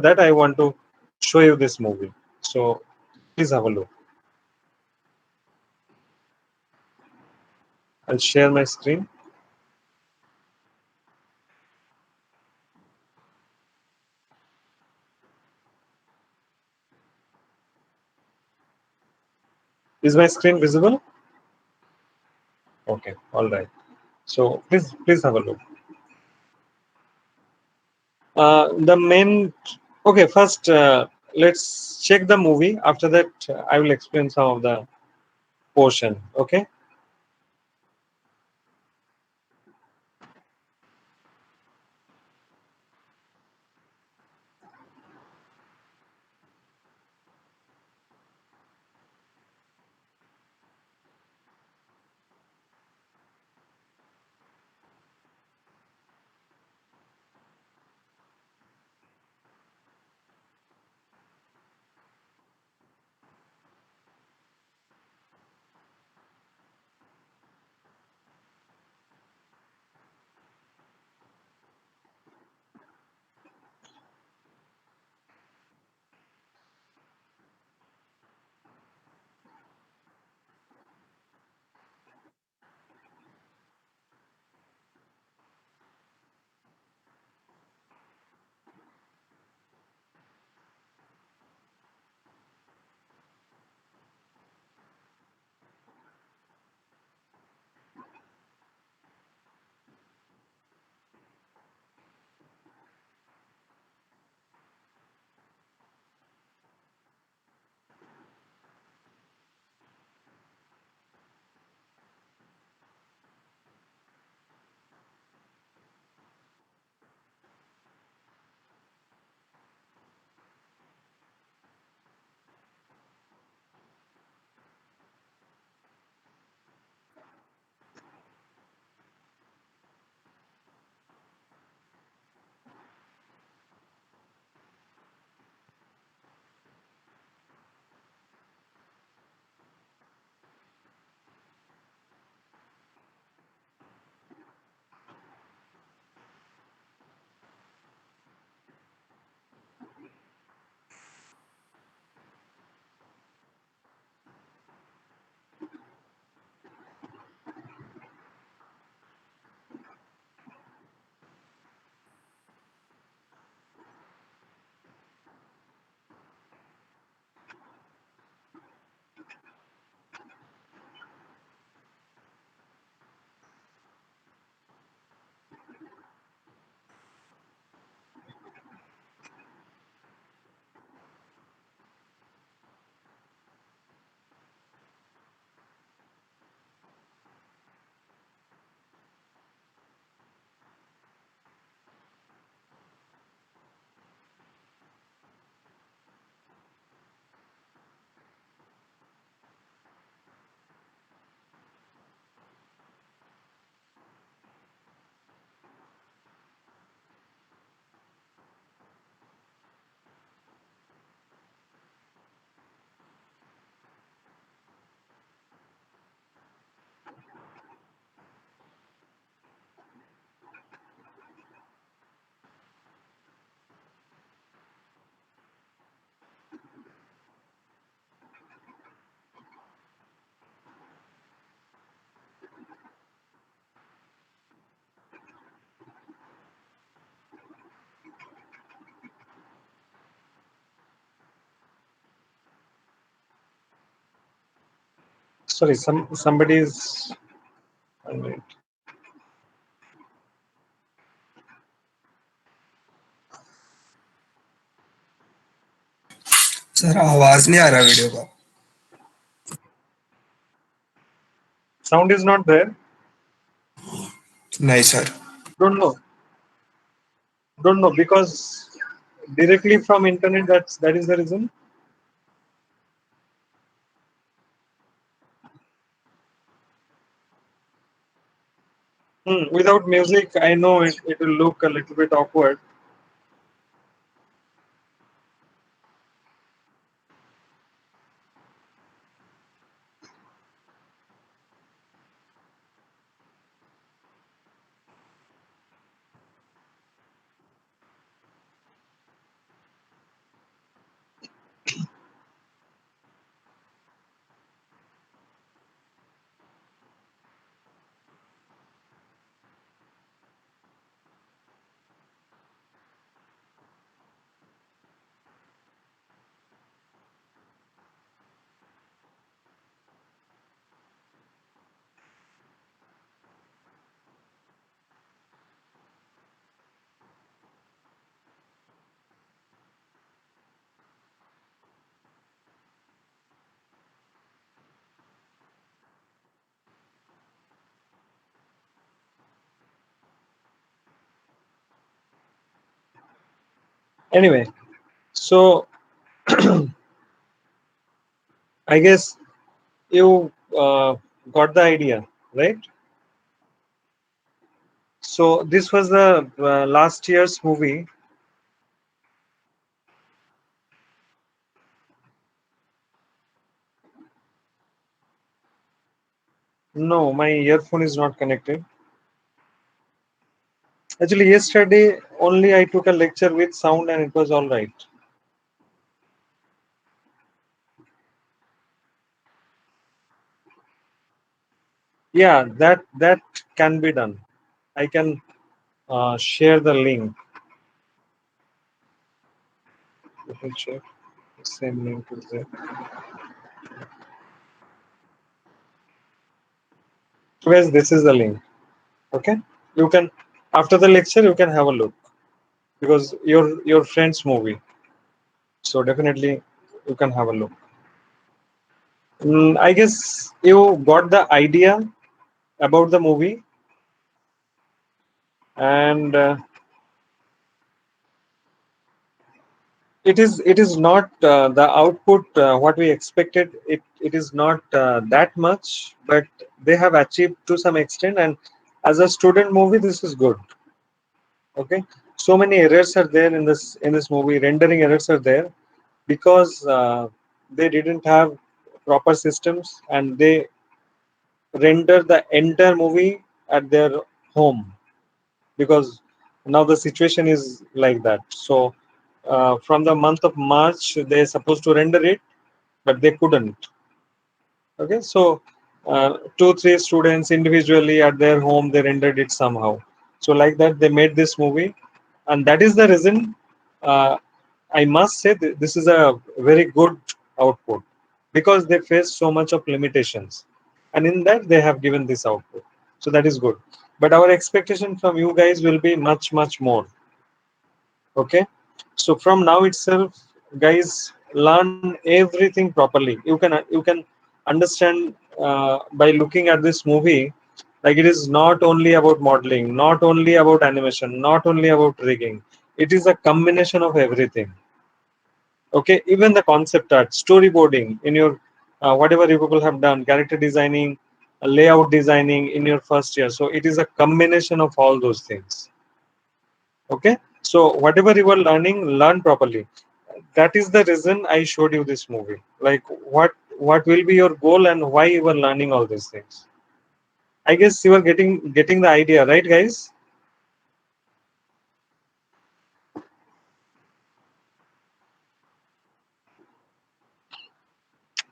that I want to show you this movie. So please have a look. I'll share my screen. Is my screen visible? Okay, all right. So please have a look. The main. Okay, first let's check the movie. After that, I will explain some of the portion. Okay. Sorry, somebody is. One minute. Sir आवाज नहीं आ रहा video का. Sound is not there. नहीं sir. Don't know. Don't know because directly from internet. That is the reason. Without music, I know it will look a little bit awkward. Anyway, so I guess you got the idea, right? So this was the last year's movie. No, my earphone is not connected. Actually, yesterday only I took a lecture with sound and it was all right. Yeah, that can be done. I can share the link. Let me check. Same link is there. So guys, this is the link. Okay, you can after the lecture you can have a look because your friend's movie. So definitely you can have a look. I guess you got the idea about the movie, and it is not the output what we expected. It is not that much, but they have achieved to some extent. And as a student movie, this is good. Okay, so many errors are there in this movie. Rendering errors are there because they didn't have proper systems and they render the entire movie at their home because now the situation is like that. So from the month of March, they're supposed to render it, but they couldn't. Okay, so two, three students individually at their home, they rendered it somehow. So like that, they made this movie, and that is the reason. Uh, I must say this is a very good output because they face so much of limitations, and in that they have given this output. So that is good. But our expectation from you guys will be much, much more. Okay, so from now itself, guys, learn everything properly. You can understand by looking at this movie, like it is not only about modeling, not only about animation, not only about rigging. It is a combination of everything. Okay, even the concept art, storyboarding in your whatever you people have done, character designing, layout designing in your first year. So it is a combination of all those things. Okay, so whatever you are learning, learn properly. That is the reason I showed you this movie. Like what will be your goal and why you are learning all these things. I guess you are getting the idea, right, guys?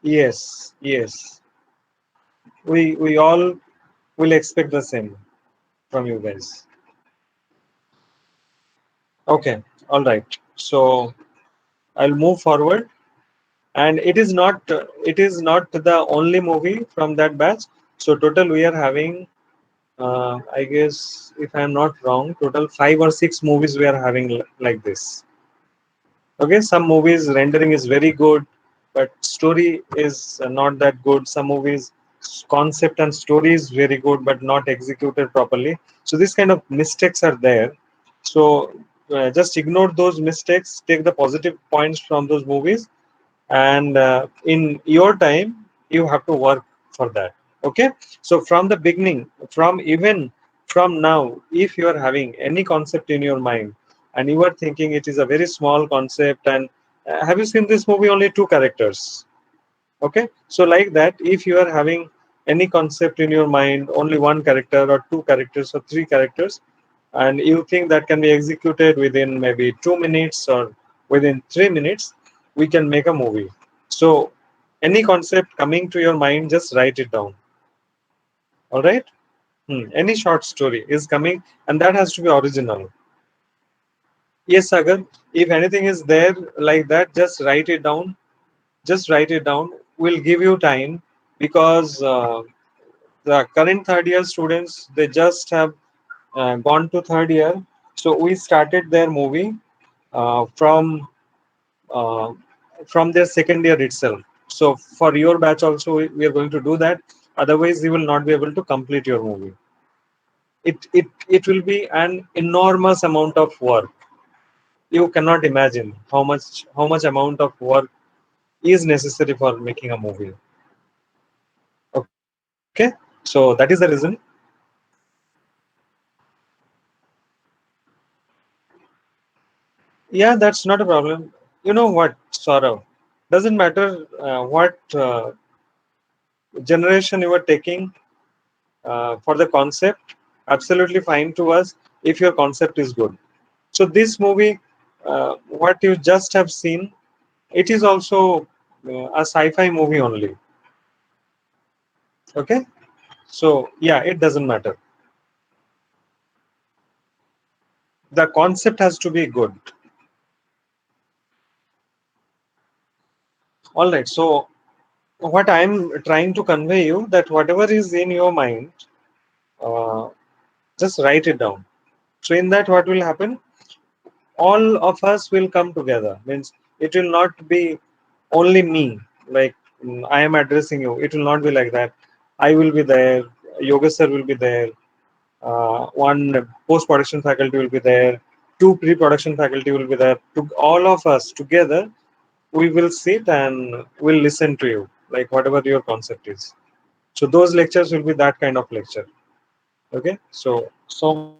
Yes, yes. We all will expect the same from you guys. Okay, all right. So I'll move forward, and it is not the only movie from that batch. So total we are having, I guess, if I'm not wrong, total 5 or 6 movies we are having like this. Okay, some movies rendering is very good, but story is not that good. Some movies concept and story is very good, but not executed properly. So this kind of mistakes are there. So just ignore those mistakes. Take the positive points from those movies, and in your time you have to work for that. Okay, so from the beginning, from even from now, if you are having any concept in your mind and you are thinking it is a very small concept, and have you seen this movie only two characters? Okay, so like that, if you are having any concept in your mind, only one character or two characters or three characters, and you think that can be executed within maybe 2 minutes or within 3 minutes, we can make a movie. So any concept coming to your mind, just write it down. All right. Any short story is coming, and that has to be original. Yes, Sagar, if anything is there like that, just write it down. Just write it down. We'll give you time because the current third year students, they just have gone to third year. So we started their movie uh, from uh, from their second year itself. So for your batch also, we are going to do that. Otherwise, you will not be able to complete your movie. It will be an enormous amount of work. You cannot imagine how much amount of work is necessary for making a movie. Okay, so that is the reason. Yeah, that's not a problem. You know what, Saurav? Doesn't matter what generation you are taking for the concept. Absolutely fine to us if your concept is good. So this movie, what you just have seen, it is also a sci-fi movie only. Okay, so yeah, it doesn't matter. The concept has to be good. All right. So what I'm trying to convey you that whatever is in your mind, uh, just write it down. So in that, what will happen? All of us will come together. Means it will not be only me. Like I am addressing you. It will not be like that. I will be there. Yoga sir will be there. One post production faculty will be there. Two pre production faculty will be there. To all of us together, we will sit and we'll listen to you. Like whatever your concept is. So those lectures will be that kind of lecture. Okay. So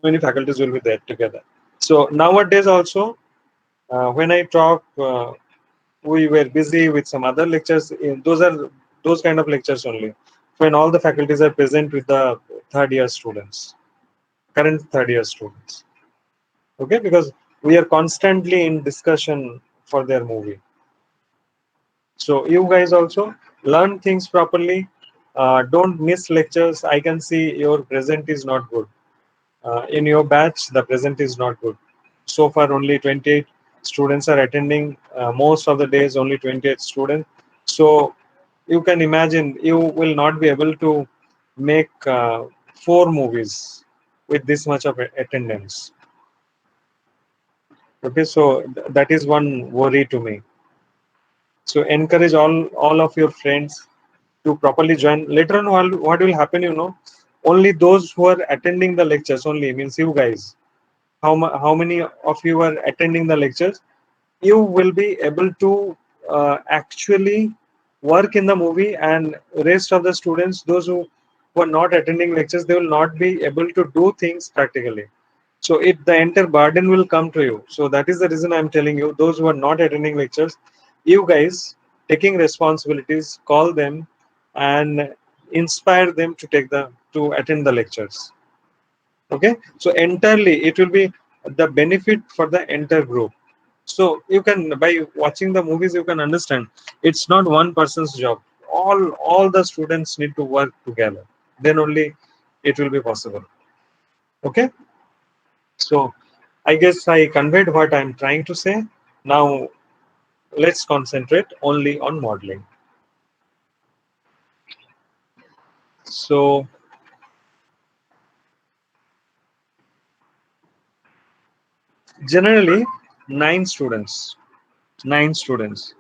many faculties will be there together. So nowadays also, when I talk, we were busy with some other lectures. Those are those kind of lectures only. When all the faculties are present with the third year students, current third year students. Okay, because we are constantly in discussion for their movie. So you guys also learn things properly. Don't miss lectures. I can see your present is not good. In your batch, the present is not good. So far, only 28 students are attending. Most of the days, only 28 students. So you can imagine you will not be able to make four movies with this much of attendance. Okay, so that is one worry to me. So encourage all of your friends to properly join. Later on, what will happen? Only those who are attending the lectures only means you guys. How many of you are attending the lectures? You will be able to actually work in the movie, and rest of the students, those who are not attending lectures, they will not be able to do things practically. So it the entire burden will come to you. So that is the reason I'm telling you, those who are not attending lectures, you guys taking responsibilities, call them and inspire them to attend the lectures. Okay, so entirely it will be the benefit for the entire group. So you can, by watching the movies, you can understand it's not one person's job. All the students need to work together, then only it will be possible. Okay, so I guess I conveyed what I'm trying to say. Now let's concentrate only on modeling. So generally, nine students. Nine students.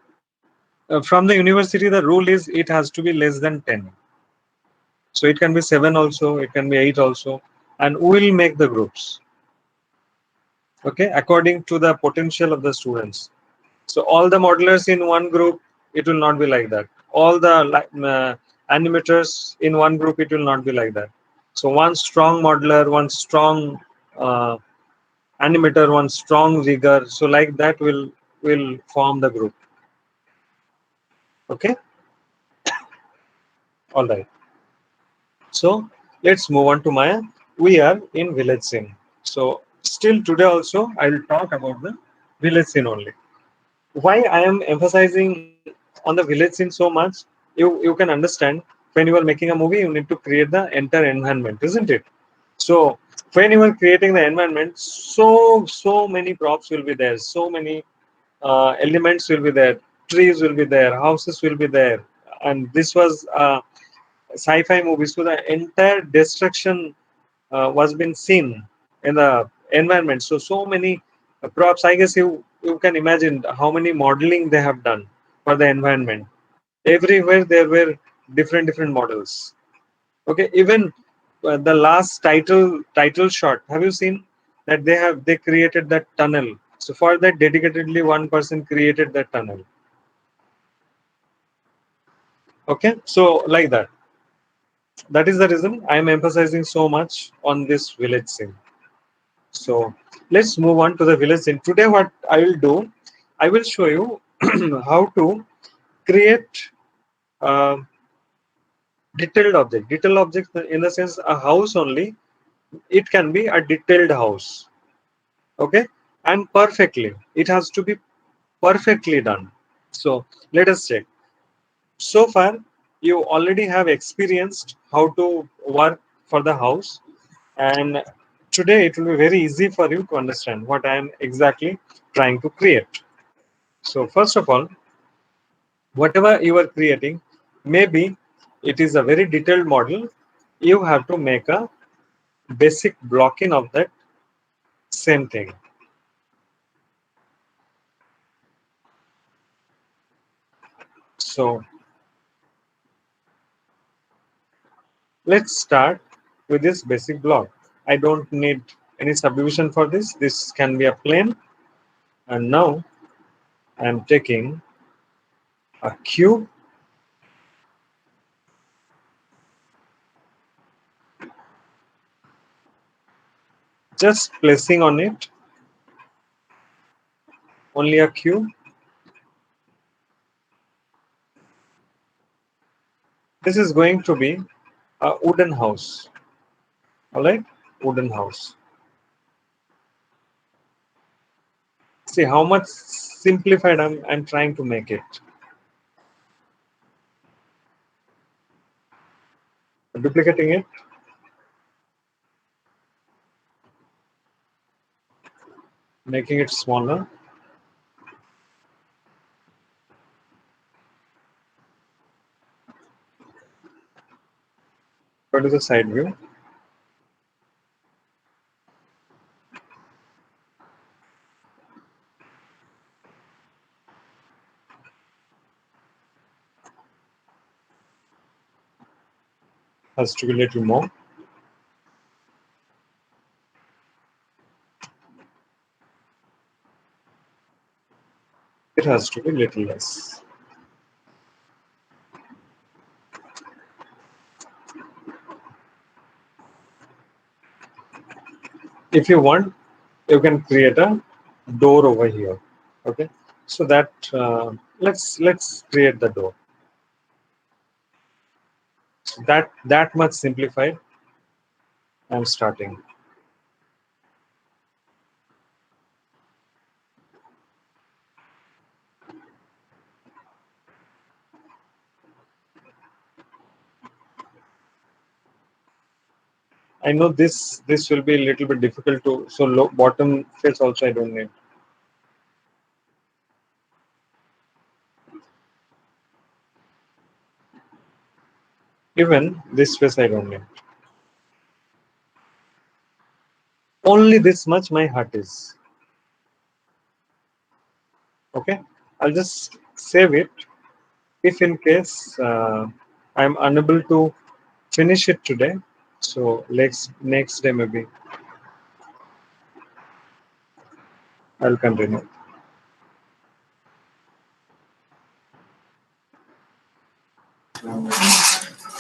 From the university, the rule is it has to be less than 10. So it can be seven also, it can be eight also, and we will make the groups. Okay, according to the potential of the students. So all the modelers in one group, it will not be like that. All the animators in one group, it will not be like that. So one strong modeler, one strong uh, animator, one strong rigger. So like that will form the group. Okay, all right. So let's move on to Maya. We are in village scene. So still today also I will talk about the village scene only. Why I am emphasizing on the village scene so much? You can understand, when you are making a movie, you need to create the entire environment, isn't it? So when you are creating the environment, so many props will be there, so many elements will be there, trees will be there, houses will be there, and this was sci-fi movie, so the entire destruction was been seen in the environment. So many props. I guess you can imagine how many modeling they have done for the environment. Everywhere there were different models. Okay, even the last title shot. Have you seen that they created that tunnel? So for that, dedicatedly one person created that tunnel. Okay, so like that. That is the reason I am emphasizing so much on this village scene. So let's move on to the village scene. Today, what I will do, I will show you how to create a detailed object. Detailed object in the sense a house only. It can be a detailed house. Okay, and perfectly. It has to be perfectly done. So let us check. So far, you already have experienced how to work for the house, and today it will be very easy for you to understand what I am exactly trying to create. So first of all, whatever you are creating, maybe it is a very detailed model. You have to make a basic blocking of that same thing. So let's start with this basic block. I don't need any subdivision for this. This can be a plane. And now I'm taking a cube, just placing on it only a cube. This is going to be a wooden house. All right, wooden house. See how much simplified I'm trying to make it. Duplicating it, making it smaller. Go to the side view. Has to be a little more. It has to be little less. If you want, you can create a door over here. Okay, so that let's create the door. That much simplified. I'm starting. I know this will be a little bit difficult to, so low, bottom face also I don't need. Even this face I don't need. Only this much my heart is. Okay, I'll just save it. If in case I'm unable to finish it today, so next day maybe I'll continue.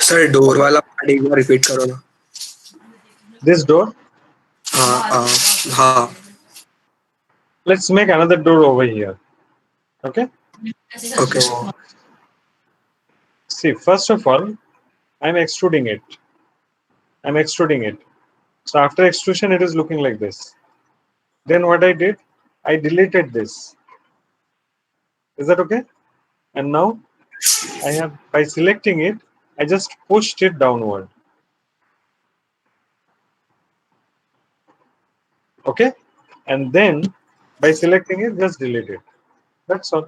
Sir All door right. वाला part एक बार repeat करो ना. This door, हाँ हाँ. let's make another door over here. Okay. Okay sir. So see, first of all, I'm extruding it. I'm extruding it. So after extrusion, it is looking like this. Then what I did, I deleted this. Is that okay? And now I have, by selecting it, I just pushed it downward. Okay? And then by selecting it, just delete it. That's all.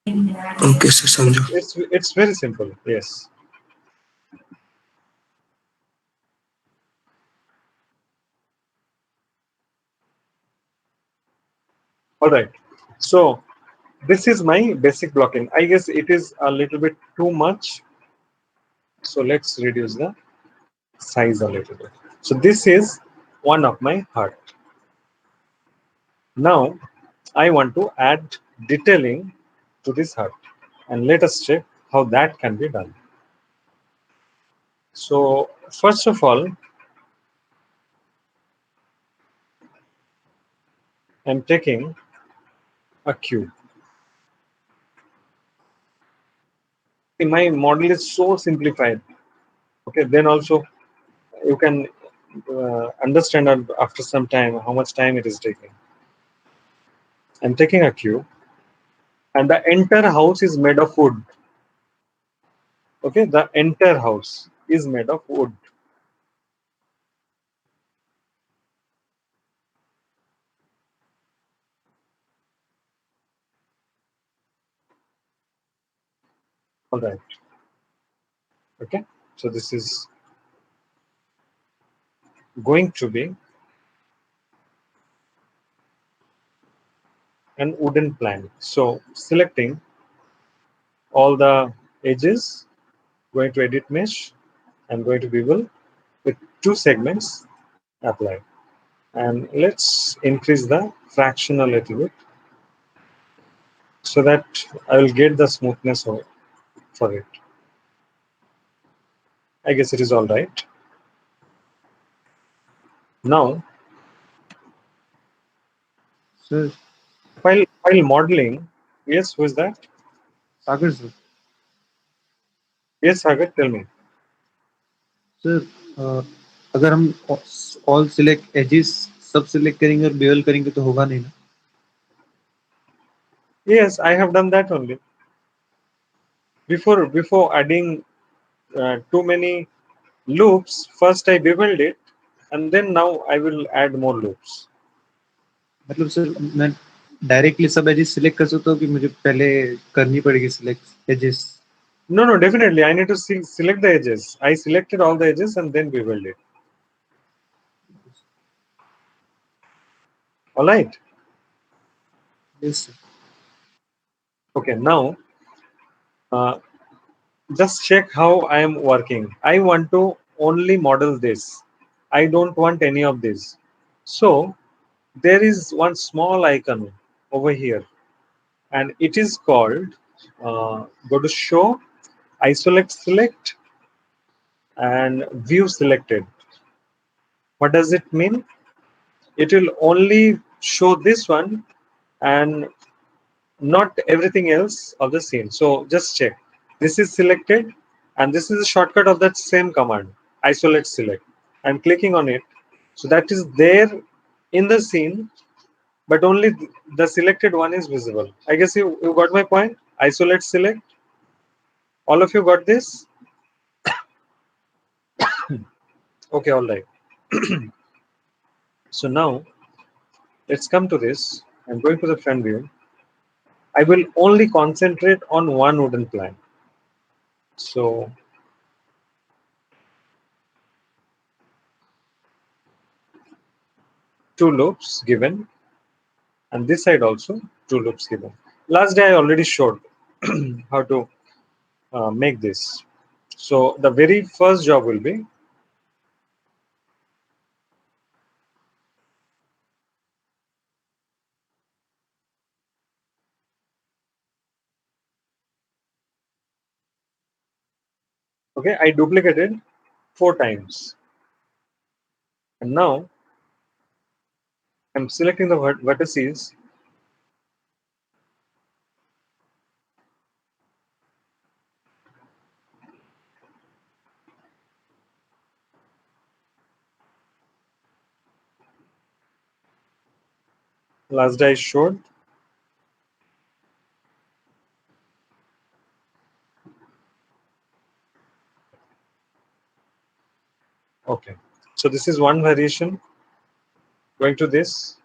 Okay sir समझो. It's very simple. Yes. All right. So this is my basic blocking. I guess it is a little bit too much. So let's reduce the size a little bit. So this is one of my heart. Now I want to add detailing to this hut, and let us check how that can be done. So first of all, I'm taking a cube. My model is so simplified. Okay, then also you can understand after some time how much time it is taking. I'm taking a cube, and the entire house is made of wood. Okay, the entire house is made of wood. All right. Okay, so this is going to be an wooden plank. So selecting all the edges, going to edit mesh, I'm going to bevel with two segments apply. And let's increase the fraction a little bit so that I will get the smoothness for it. I guess it is all right. Now, Sir, while modeling, yes, who is that? Sagar sir. Yes, Sagar, tell me. Sir अगर हम all select edges सब select करेंगे और bevel करेंगे तो होगा नहीं ना. Yes, I have done that only. Before adding too many loops, first I beveled it, and then now I will add more loops. मतलब सर मैं डायरेक्टली सब एजेस सिलेक्ट कर सकता हूँ कि मुझे पहले करनी पड़ेगी select edges. No, no, definitely. I need to select the edges. I selected all the edges and then beveled it. All right. Yes sir. Okay. Now, uh, just check how I am working. I want to only model this. I don't want any of this. So there is one small icon over here, and it is called go to show, isolate select, and view selected. What does it mean? It will only show this one and not everything else of the scene. So just check. This is selected, and this is a shortcut of that same command, isolate select. I'm clicking on it. So that is there in the scene, but only the selected one is visible. I guess you got my point. Isolate select. All of you got this? Okay, all right. So now let's come to this. I'm going to the front view. I will only concentrate on one wooden plank. So two loops given, and this side also two loops given. Last day I already showed how to make this. So the very first job will be okay. I duplicated 4 times, and now I'm selecting the vertices. Last day I showed. Okay, so this is one variation. Going to this.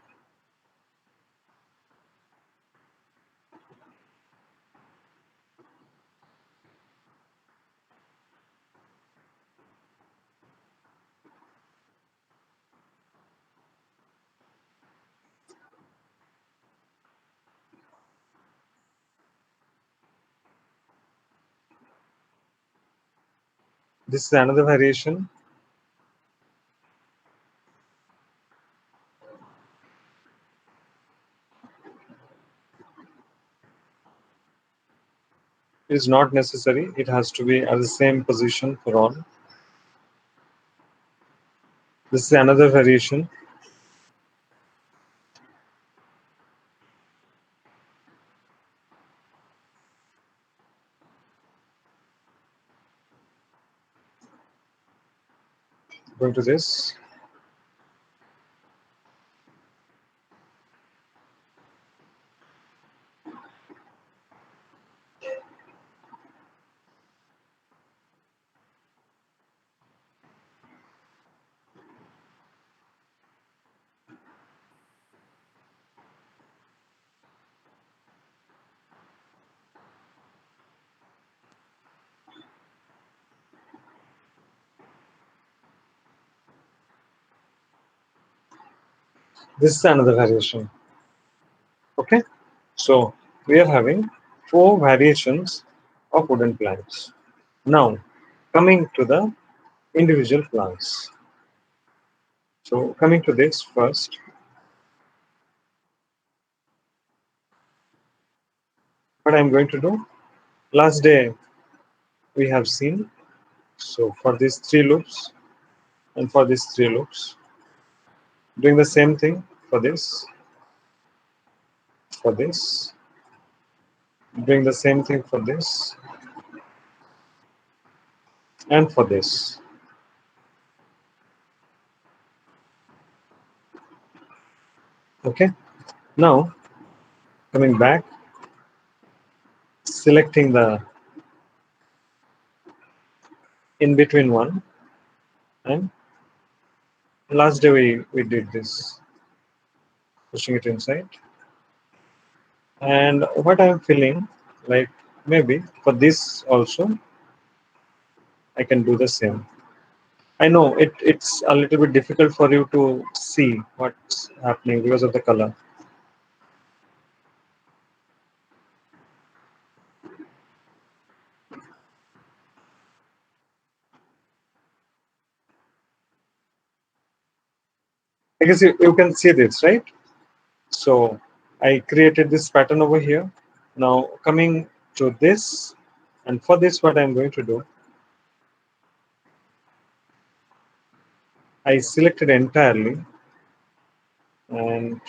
This is another variation. It is not necessary. It has to be at the same position for all. This is another variation. Going to this. This is another variation. Okay. So we are having four variations of wooden planks. Now, coming to the individual planks. So coming to this first, what I'm going to do. Last day we have seen. So for these three loops and for these three loops, doing the same thing for this, doing the same thing for this, and for this. Okay. Now coming back, selecting the in between one, and last day we did this, pushing it inside. And what I'm feeling like, maybe for this also I can do the same. I know it's a little bit difficult for you to see what's happening because of the color. I guess you can see this, right? So I created this pattern over here. Now coming to this, and for this what I'm going to do, I selected entirely and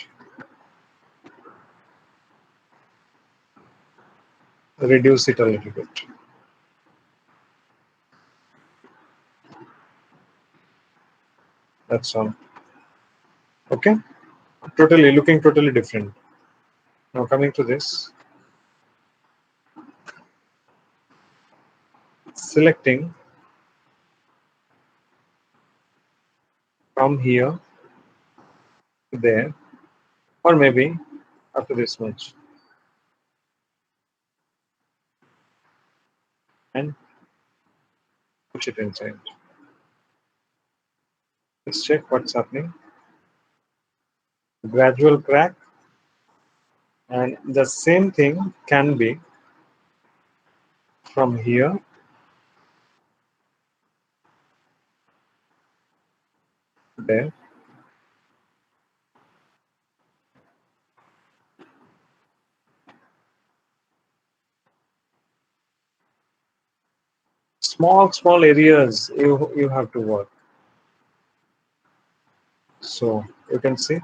reduce it a little bit. That's all. Okay, totally looking totally different. Now coming to this, selecting from here to there, or maybe up to this much, and push it inside. Let's check what's happening. Gradual crack, and the same thing can be from here to there. Small areas you have to work. So you can see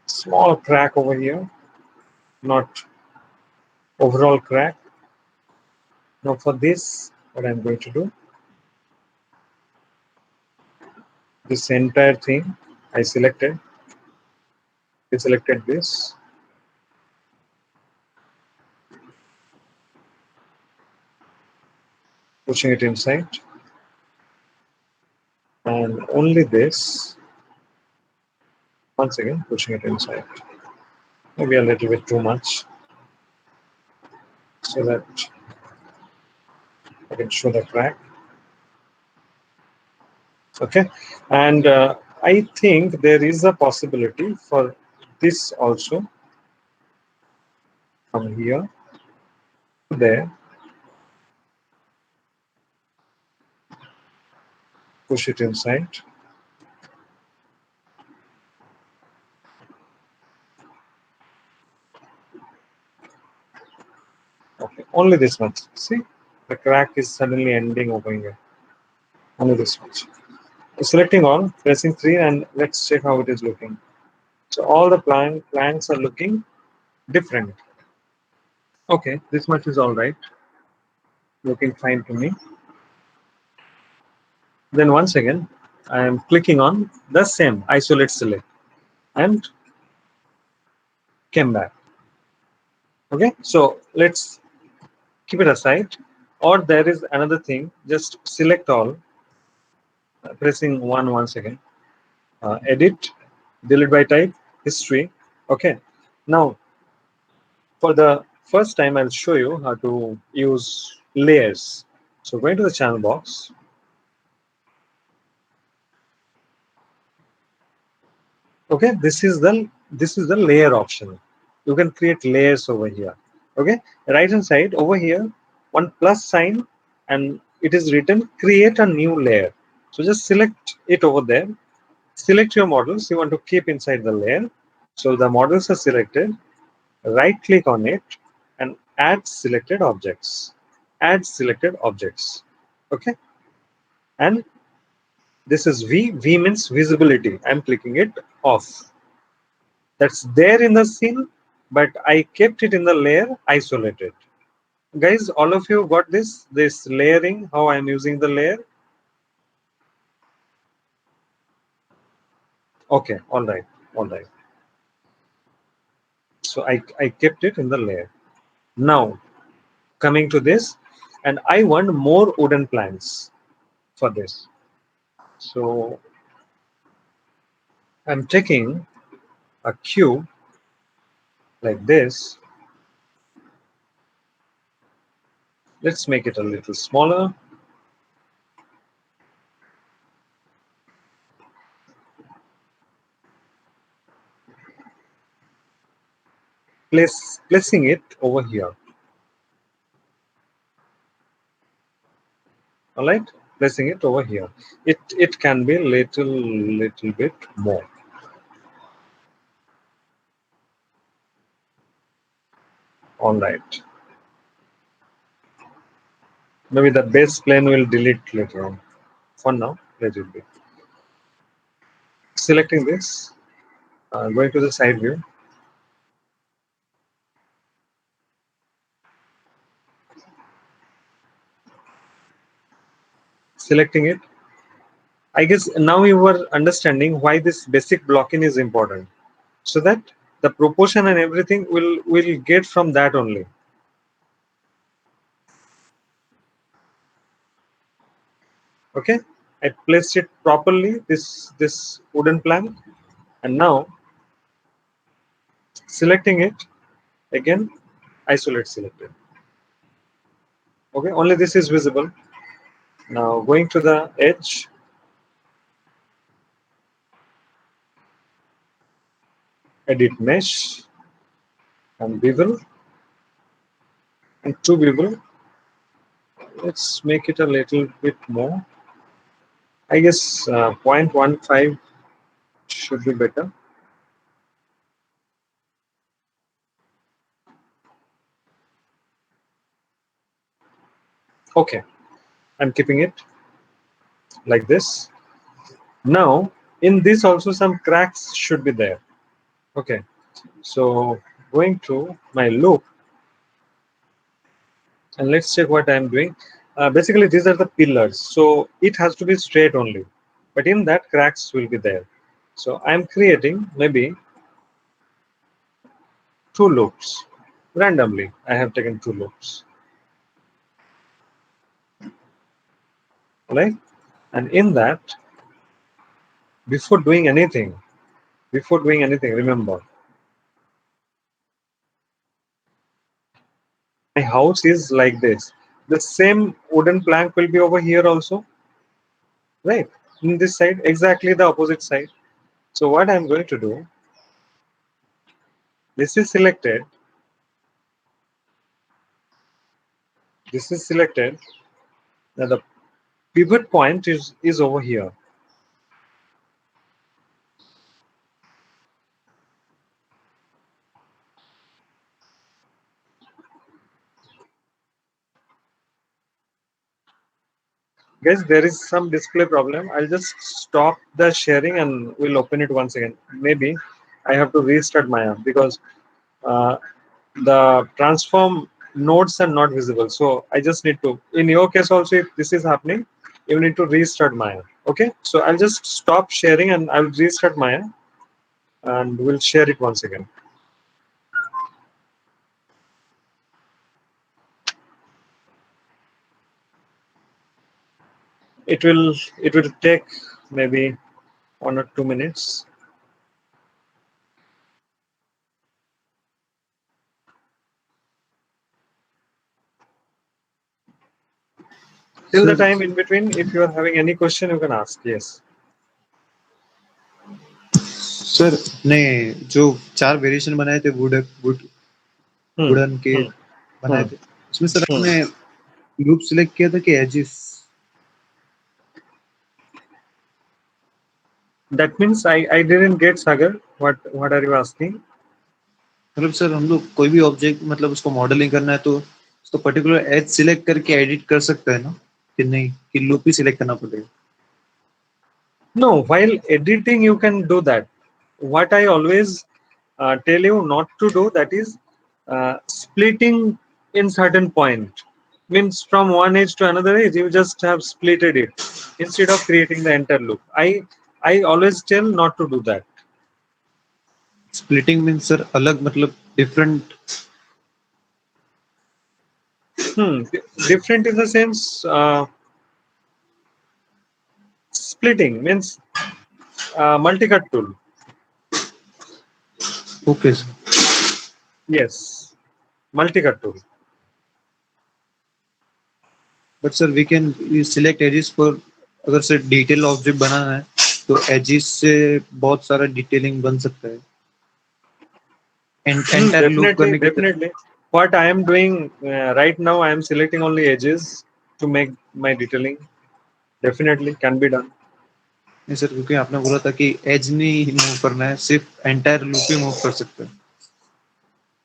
small crack over here, not overall crack. Now for this, what I'm going to do, this entire thing, I selected, this, pushing it inside, and only this, once again, pushing it inside. Maybe a little bit too much, so that I can show the crack. Okay, and I think there is a possibility for this also, from here to there, push it inside. Okay, only this much. See, The crack is suddenly ending over here. Only this much. Selecting all, pressing 3, and let's check how it is looking. So all the planks are looking different. Okay, this much is all right. Looking fine to me. Then once again, I am clicking on the same isolate select and came back. Okay, so let's keep it aside. Or there is another thing, just select all, pressing 1 once again. Edit, delete by type, history. Okay, now for the first time, I'll show you how to use layers. So going to the channel box. Okay, this is the layer option. You can create layers over here. Okay, right hand side over here, one plus sign, and it is written create a new layer. So just select it over there. Select your models you want to keep inside the layer. So the models are selected. Right click on it and add selected objects. Add selected objects. Okay, and this is V means visibility. I'm clicking it off. That's there in the scene, but I kept it in the layer isolated. Guys, all of you got this layering, how I'm using the layer? Okay, all right. So I kept it in the layer. Now coming to this, and I want more wooden planks for this. So I'm taking a cube like this. Let's make it a little smaller. Placing it over here. All right, placing it over here. It can be little bit more. All right, maybe the base plane will delete later on. For now, let it be. Selecting this, going to the side view, selecting it. I guess now you are understanding why this basic blocking is important, so that the proportion and everything will get from that only. Okay, I placed it properly, this wooden plank, and now selecting it again, isolate selected. Okay, only this is visible. Now going to the edge, edit mesh and bevel, and to bevel, let's make it a little bit more. I guess 0.15 should be better. Okay, I'm keeping it like this. Now in this also some cracks should be there. Okay, so going to my loop, and let's check what I'm doing. Basically these are the pillars, so it has to be straight only, but in that cracks will be there. So I'm creating maybe two loops randomly. I have taken two loops, right? And in that, before doing anything, remember my house is like this. The same wooden plank will be over here also, right? In this side, exactly the opposite side. So what I'm going to do, this is selected, this is selected. Now the pivot point is over here. Guys, there is some display problem. I'll just stop the sharing and we'll open it once again. Maybe I have to restart my app because uh, the transform nodes are not visible. So I just need to, in your case also, if this is happening, you need to restart Maya. Okay, so I'll just stop sharing and I'll restart Maya and we'll share it once again. It will take maybe 1 or 2 minutes. Till the sir time in between, if you are having any question, you can ask. Yes. Sir ने जो 4 variation बनाए थे Hmm. Wooden के Hmm. बनाए Hmm. थे उसमें sir Hmm. आपने loop select किया था कि edges That means I didn't get Sagar. What are you asking? मतलब सर हम लोग कोई भी ऑब्जेक्ट मतलब उसको मॉडलिंग करना है तो उसको पर्टिकुलर एज सिलेक्ट करके एडिट कर सकते हैं ना कि नहीं कि लूप ही सिलेक्ट करना पड़ेगा No, while editing you can do that. What I always tell you not to do, that is splitting in certain point. Means from one edge to another edge, you just have splitted it instead of creating the entire loop. I always tell not to do that. Splitting mean sir अलग मतलब different Different in the sense, splitting means multi-cut tool. Okay sir Yes, multi-cut tool. But sir we can select edges for अगर sir detail object बनाना है तो edges से बहुत सारा detailing बन सकता है एंटायर लूप Definitely, करने के definitely. What I am doing right now, I am selecting only edges to make my detailing. Definitely can be done. नहीं सर क्योंकि आपने बोला था कि एज नहीं मूव करना है सिर्फ एंटायर लूप ही मूव कर सकते हैं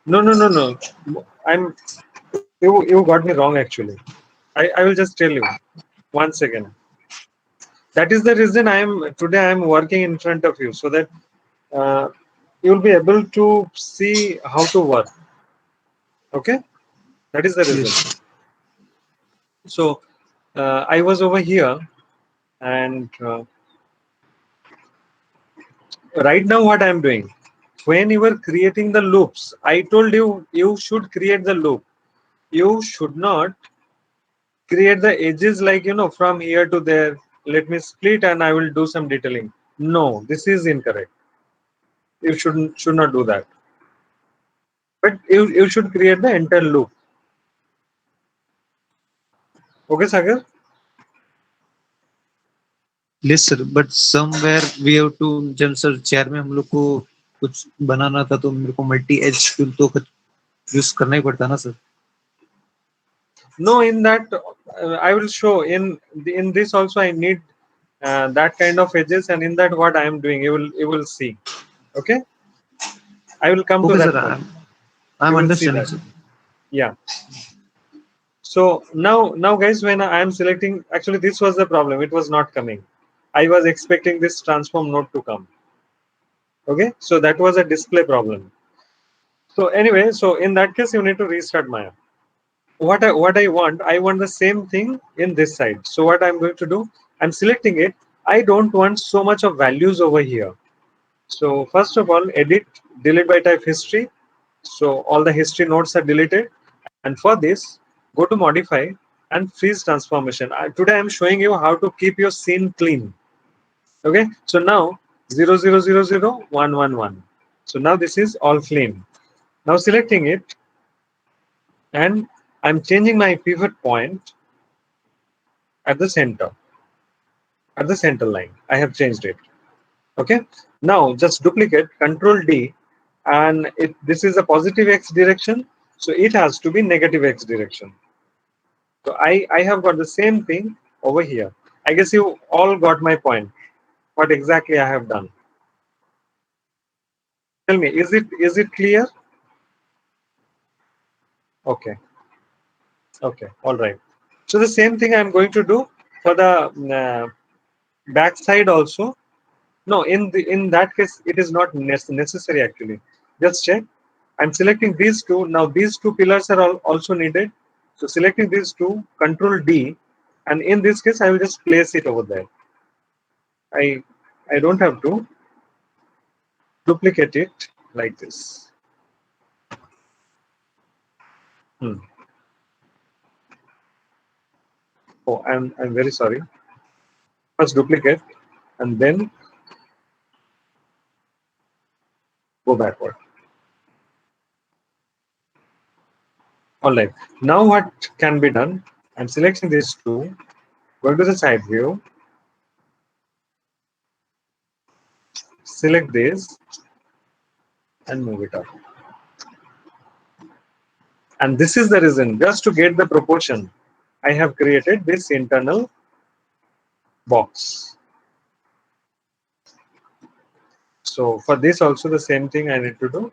No, no, no, no. I'm you got me wrong actually. I will just tell you once again. That is the reason I am working in front of you so that uh, you will be able to see how to work. Okay, that is the yes reason. So I was over here and right now what I am doing, when you were creating the loops, I told you you should create the loop. You should not create the edges like from here to there. Let me split and I will do some detailing. No, this is incorrect. You should not do that. But you should create the entire loop. Okay, Sagar? Yes sir but somewhere we have to जब sir chair में हम लोग को कुछ बनाना था तो मेरे को मल्टी एज टूल तो यूज करना ही पड़ता ना sir No, in that I will show in this also I need that kind of edges, and in that what I am doing, you will see. Okay, I will come to okay that sir point. I You am will see understanding that. Sir Yeah. So now guys, when I am selecting, actually this was the problem. It was not coming. I was expecting this transform node to come. Okay, so that was a display problem. So anyway, so in that case, you need to restart Maya. I want the same thing in this side. So what I'm going to do, I'm selecting it. I don't want so much of values over here. So first of all, edit, delete by type history. So all the history nodes are deleted. And for this, go to modify and freeze transformation. Today I'm showing you how to keep your scene clean. Okay. So now 0, 0, 0, 0, 1, 1, 1. So now this is all clean. Now selecting it and I'm changing my pivot point at the center, at the center line. I have changed it. Okay, now just duplicate, control D, and this is a positive X direction, so it has to be negative X direction. So I have got the same thing over here. I guess you all got my point, what exactly I have done. Tell me, is it clear? Okay, okay, all right. So the same thing I'm going to do. for the backside also. No, in that case, it is not necessary actually. Just check. I'm selecting these two. Now these two pillars are also needed. So selecting these two, Control D, and in this case, I will just place it over there. I I don't have to duplicate it like this. Hmm. Oh, I'm very sorry. First duplicate, and then go backward. All right. Now what can be done? I'm selecting these two. Go to the side view. Select this and move it up. And this is the reason, just to get the proportion, I have created this internal box. So for this also the same thing I need to do.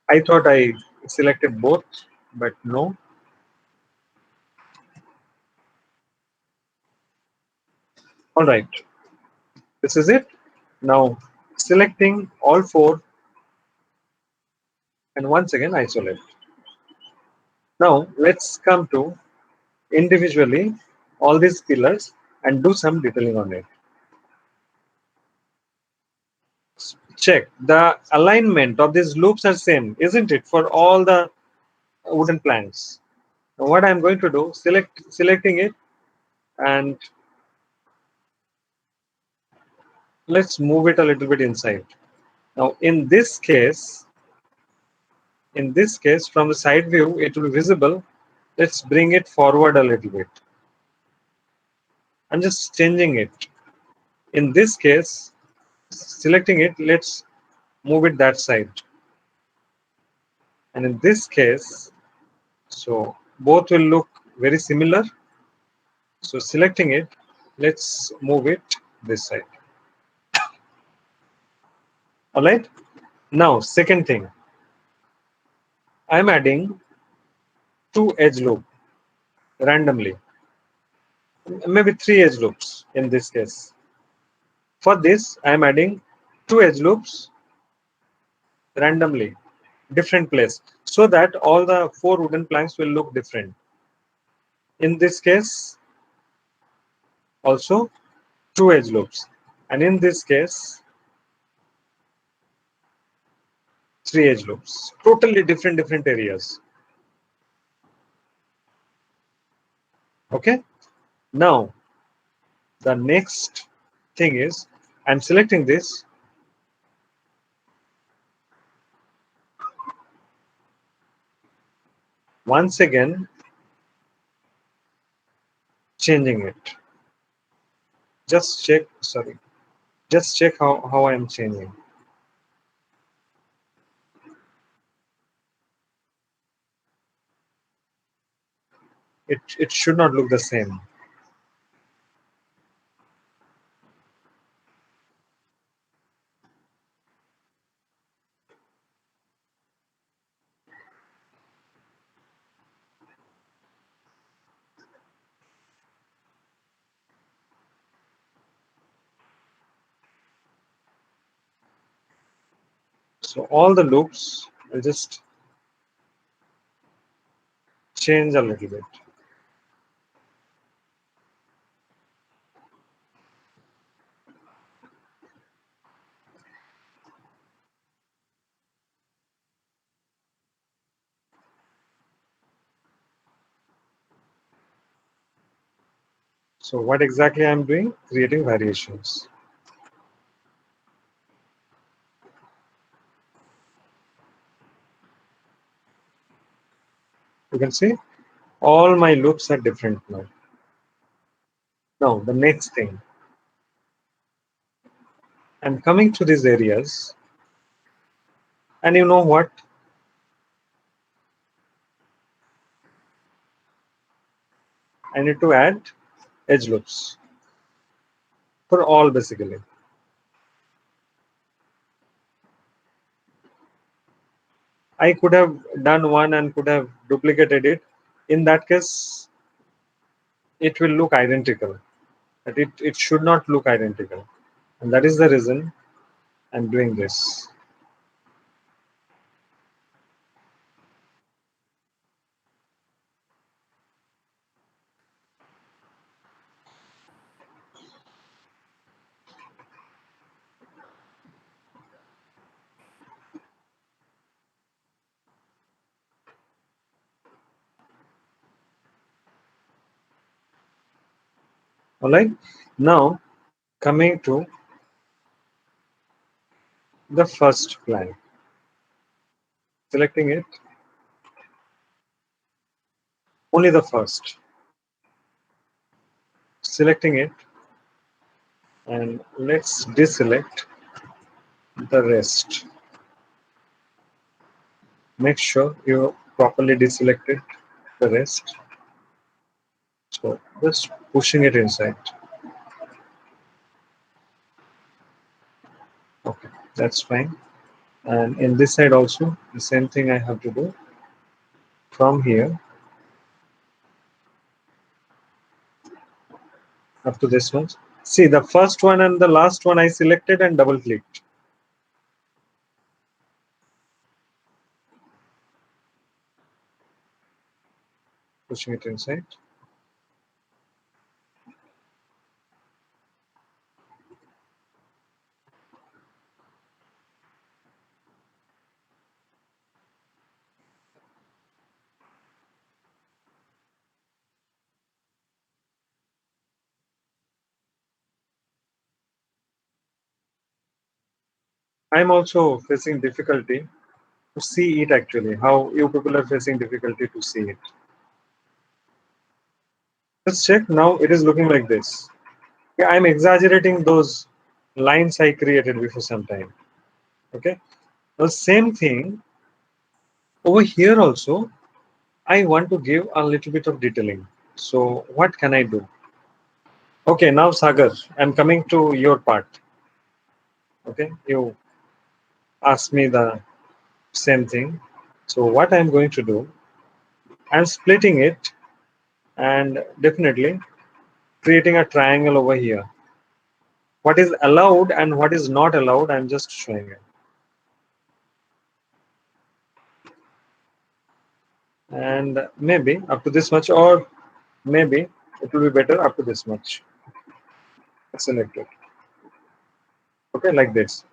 I thought I selected both, but no. All right, this is it. Now selecting all four and once again isolate. Now let's come to individually all these pillars and do some detailing on it. Check the alignment of these loops are same, isn't it, for all the wooden planks. Now what I'm going to do, selecting it, and let's move it a little bit inside. Now in this case from the side view it will be visible. Let's bring it forward a little bit. I'm just changing it. In this case, selecting it, let's move it that side. And in this case, so both will look very similar. So selecting it, let's move it this side. All right. Now, second thing, I'm adding two edge loop randomly, maybe three edge loops in this case. For this, I'm adding two edge loops randomly, different place, so that all the four wooden planks will look different. In this case, also two edge loops, and in this case, three edge loops, totally different areas. Okay. Now, the next thing is I'm selecting this. Once again, changing it. Just check, sorry, just check how I am changing. It should not look the same. So all the loops will just change a little bit. So what exactly I'm doing? Creating variations. You can see all my loops are different now. Now the next thing, I'm coming to these areas, and you know what? I need to add edge loops for all basically. I could have done one and could have duplicated it. In that case, it will look identical. But it should not look identical. And that is the reason I'm doing this. Alright. Now coming to the first plan. Selecting it, only the first. Selecting it, and let's deselect the rest. Make sure you properly deselected the rest. So just pushing it inside. Okay, that's fine. And in this side also, the same thing I have to do. From here up to this one. See, the first one and the last one I selected and double clicked. Pushing it inside. I'm also facing difficulty to see it actually. How you people are facing difficulty to see it. Let's check now. It is looking like this. Yeah, I'm exaggerating those lines I created before some time. Okay. The same thing over here also. I want to give a little bit of detailing. So what can I do? Okay, now Sagar, I'm coming to your part. Okay, you asked me the same thing. So what I'm going to do, I'm splitting it and definitely creating a triangle over here. What is allowed and what is not allowed, I'm just showing it. And maybe up to this much, or maybe it will be better up to this much. Select it. Okay, like this.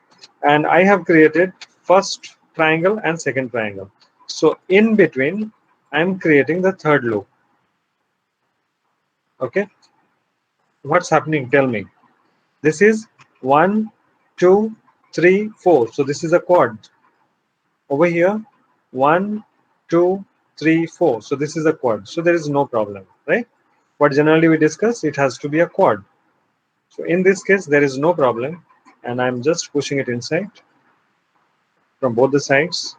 And I have created first triangle and second triangle. So in between, I'm creating the third loop. Okay, what's happening? Tell me. This is 1, 2, 3, 4. So this is a quad. Over here, 1, 2, 3, 4. So this is a quad. So there is no problem, right? But generally we discuss it has to be a quad. So in this case, there is no problem. And I'm just pushing it inside from both the sides.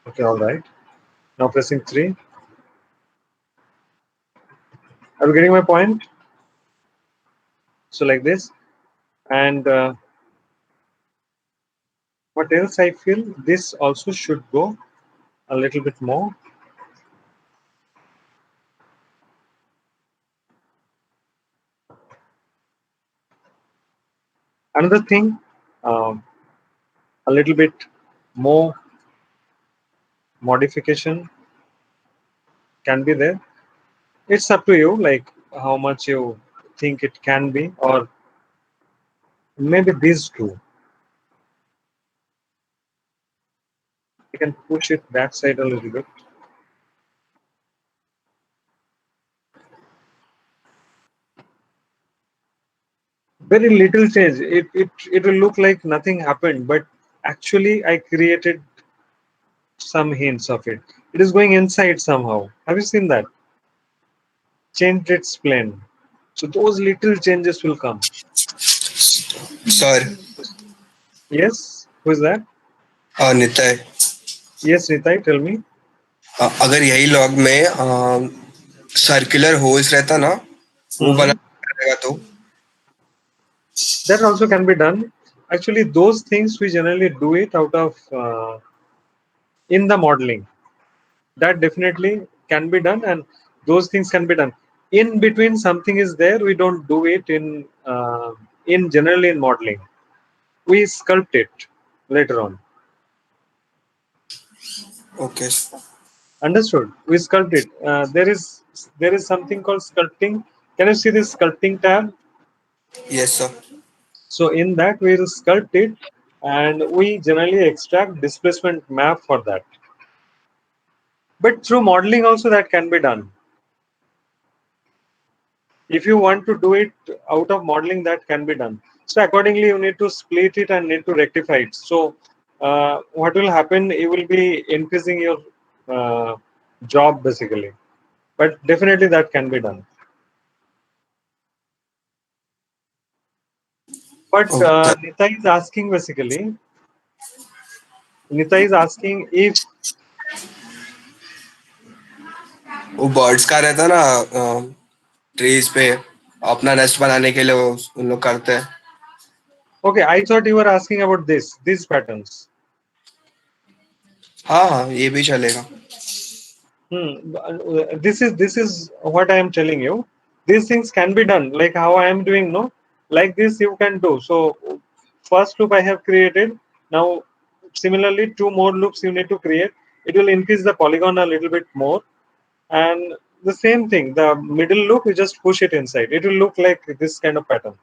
Okay, all right. Now pressing 3. Are you getting my point? So like this. And what else I feel? This also should go a little bit more. Another thing, um, a little bit more modification can be there. It's up to you, like how much you think it can be, or maybe these two. You can push it that side a little bit. Very little change. It will look like nothing happened, but actually I created some hints of it. It is going inside somehow. Have you seen that? Changed its plane. So those little changes will come. Sir, Yes, who is that? नित्य, Yes, Nitai, tell me. अगर यही log में circular holes रहता ना, वो बना Hmm. रहेगा तो That also can be done. Actually, those things we generally do it out of in the modeling. That definitely can be done, and those things can be done. In between something is there, we don't do it in generally in modeling. We sculpt it later on. Okay. Understood? We sculpt it. There is something called sculpting. Can you see this sculpting tab? Yes, sir. So in that we will sculpt it, and we generally extract displacement map for that. But through modeling also that can be done. If you want to do it out of modeling, that can be done. So accordingly, you need to split it and need to rectify it. So what will happen? You will be increasing your uh, job basically. But definitely that can be done. But Okay, sir. Nita is asking basically. Nita is asking if वो birds का रहता है ना trees पे अपना nest बनाने के लिए वो उन लोग करते हैं. okay. I thought you were asking about these patterns. हाँ हाँ ये भी चलेगा. This is what I am telling you. These things can be done, like how I am doing. No, like this you can do. So first loop I have created. Now similarly, two more loops you need to create. It will increase the polygon a little bit more, and the same thing. The middle loop you just push it inside. It will look like this kind of pattern.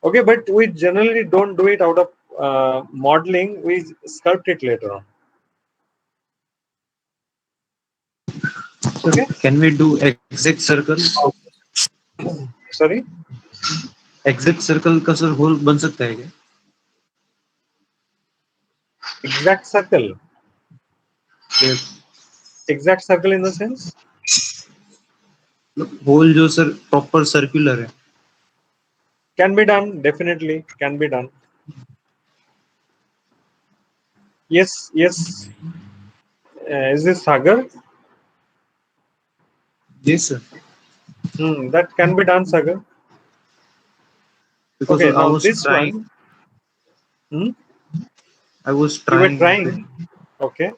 Okay, but we generally don't do it out of modeling. We sculpt it later on. Sir Okay, can we do exact circle? sorry, exact circle का sir hole बन सकता है क्या? exact circle. Exact circle in the sense hole जो sir proper circular है. can be done. Definitely can be done. Yes, yes. Is this Sagar? जी sir. That can be done, Sagar. Because Okay, now this one. Hmm, I was you were trying. trying. Okay.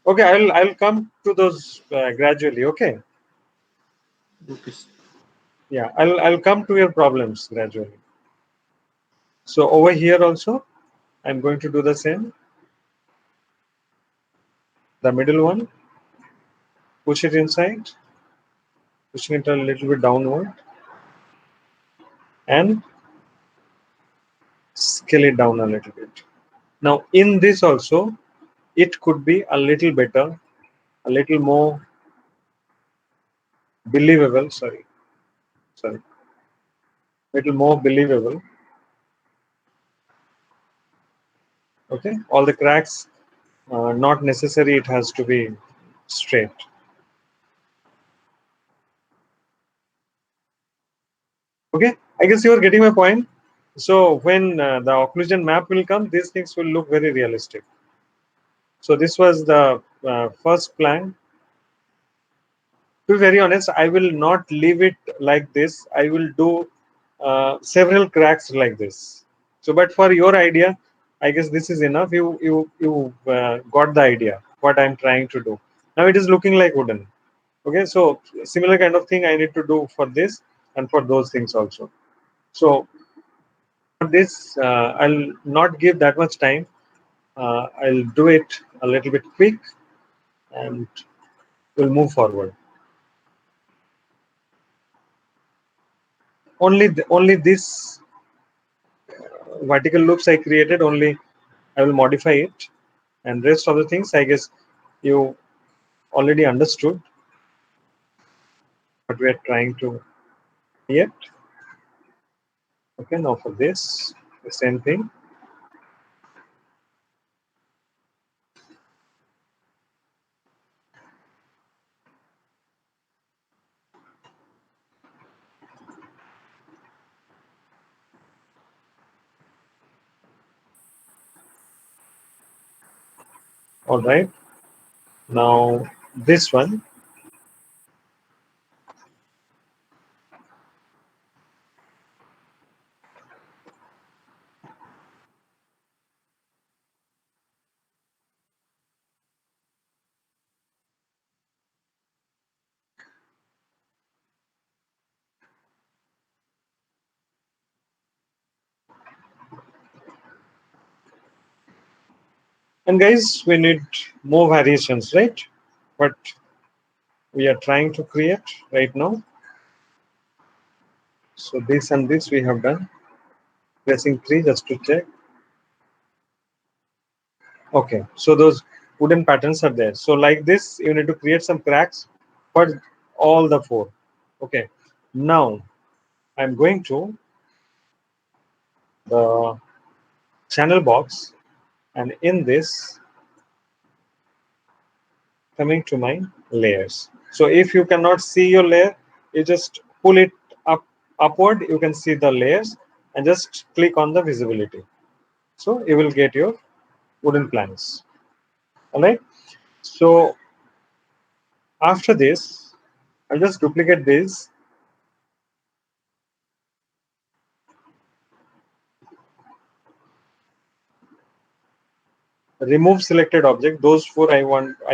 Okay, I'll come to those gradually. Okay. Okay. Yeah, I'll come to your problems gradually. So over here also, I'm going to do the same. The middle one, push it inside, pushing it a little bit downward, and scale it down a little bit. Now in this also, it could be a little better, a little more believable. Sorry, little more believable. Okay, all the cracks, not necessary. It has to be straight. Okay, I guess you are getting my point. So when the occlusion map will come, these things will look very realistic. So this was the first plan. To be very honest, I will not leave it like this. I will do several cracks like this. So, but for your idea, I guess this is enough. You got the idea what I'm trying to do. Now it is looking like wooden. Okay, so similar kind of thing I need to do for this and for those things also. So for this, I'll not give that much time. I'll do it a little bit quick, and we'll move forward. Only this vertical loops I created, only I will modify it, and rest of the things I guess you already understood what we are trying to create. Okay, now for this, the same thing. All right, now this one. And guys, we need more variations, right? What we are trying to create right now. So this and this we have done. Pressing 3 just to check. Okay, so those wooden patterns are there. So like this, you need to create some cracks for all the four. Okay, now I'm going to the channel box, and in this, coming to my layers. So if you cannot see your layer, you just pull it upward. You can see the layers, and just click on the visibility. So you will get your wooden planks. All right. So after this, I'll just duplicate this, remove selected object. Those four I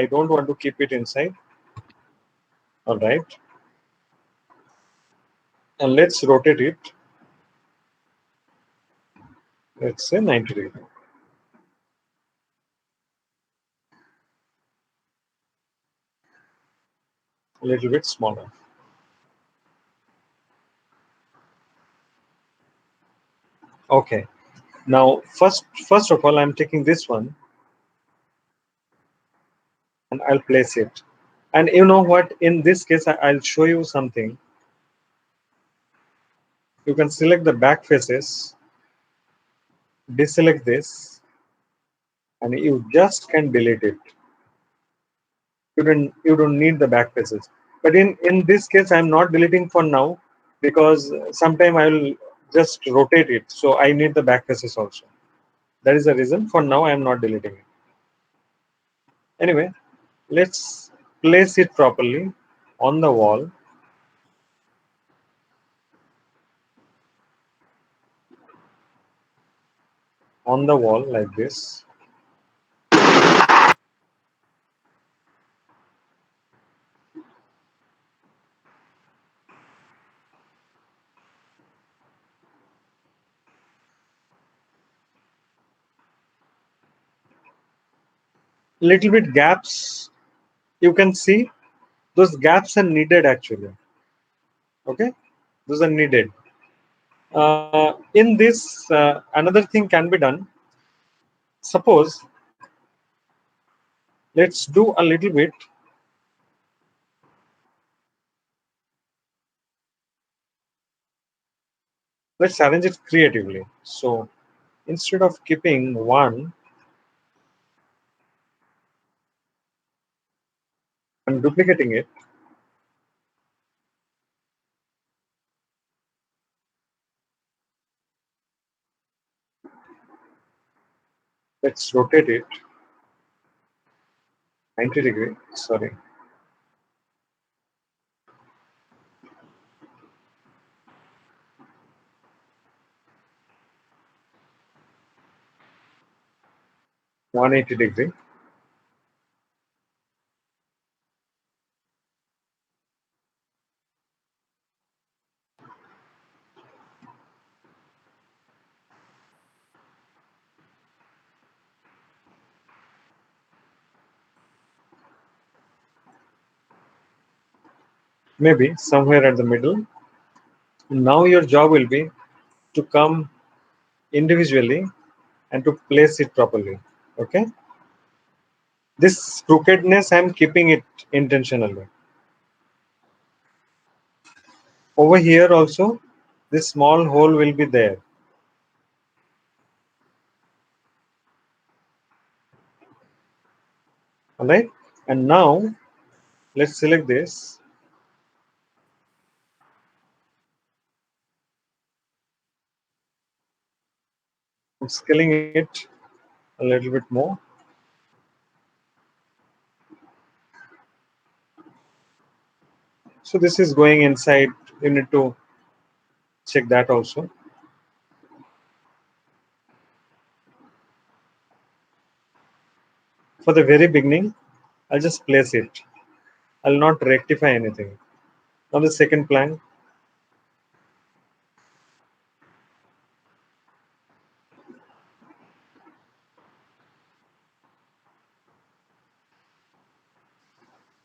don't want to keep it inside. All right. And let's rotate it. Let's say 90 degrees, a little bit smaller. Okay. Now, first of all, I'm taking this one and I'll place it. And you know what? In this case, I'll show you something. You can select the back faces, deselect this, and you just can delete it. You don't need the back faces. But in this case, I'm not deleting for now because sometime I will just rotate it. So I need the back faces also. That is the reason. For now, I am not deleting it. Anyway, let's place it properly on the wall. On the wall like this. Little bit gaps you can see. Those gaps are needed actually. Okay, those are needed. In this, another thing can be done. Suppose let's do a little bit. Let's arrange it creatively. So instead of keeping one, I'm duplicating it. Let's rotate it 90 degree. Sorry, 180 degree. Maybe somewhere at the middle. Now your job will be to come individually and to place it properly. Okay, this crookedness I'm keeping it intentionally. Over here also this small hole will be there. All right, and now let's select this. I'm scaling it a little bit more. So this is going inside. You need to check that also. For the very beginning, I'll just place it. I'll not rectify anything. Now the second plank.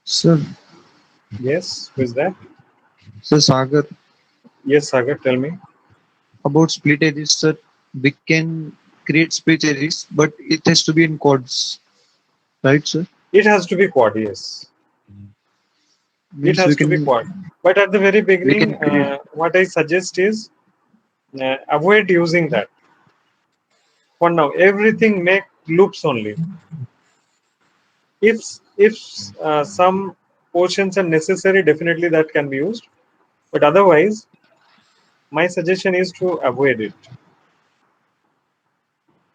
Sir, Yes, who is that? sir Sagar, Yes, Sagar, tell me. about split edges, sir, we can create split edges, but it has to be in chords, right, sir? It has to be quad, yes. It Means has to be quad. But at the very we can beginning, create. what I suggest is avoid using that. For now, everything make loops only. If some portions are necessary, definitely that can be used. But otherwise, my suggestion is to avoid it.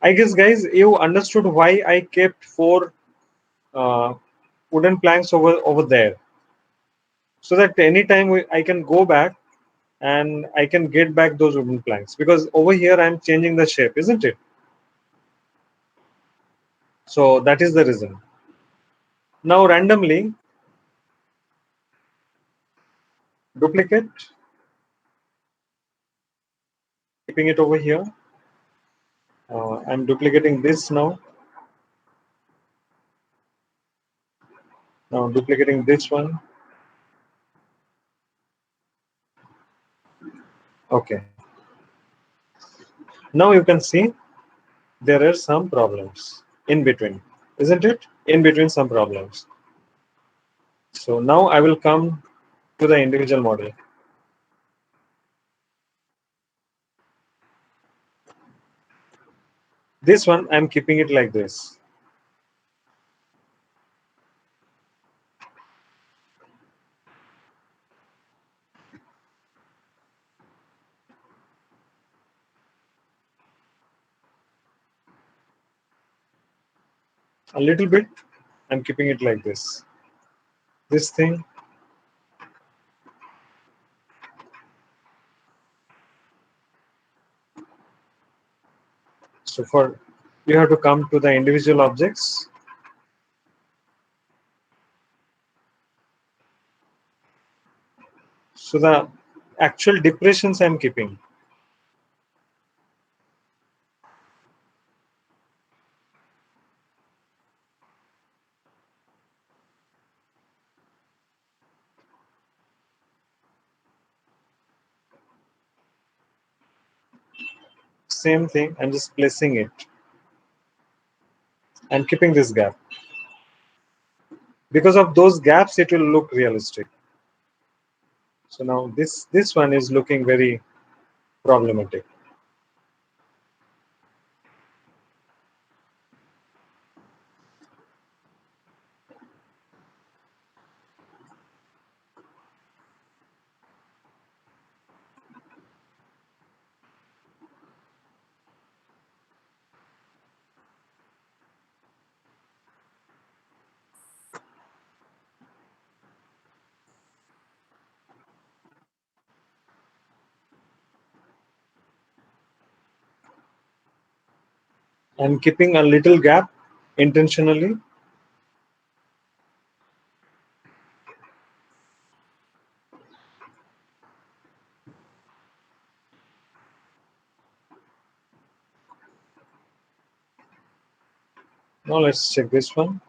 I guess, guys, you understood why I kept four uh, wooden planks over there, so that anytime I can go back and I can get back those wooden planks, because over here I'm changing the shape, isn't it? So that is the reason. Now randomly duplicate, keeping it over here. I'm duplicating this now. Now duplicating this one. Okay. Now you can see there are some problems in between, isn't it? In between some problems. So now I will come to the individual model. This one I'm keeping it like this. A little bit I'm keeping it like this. This thing. So for you have to come to the individual objects. So the actual depressions I'm keeping. Same thing, I'm just placing it. I'm keeping this gap. Because of those gaps, it will look realistic. So now this one is looking very problematic. I'm keeping a little gap intentionally. Now let's check this one.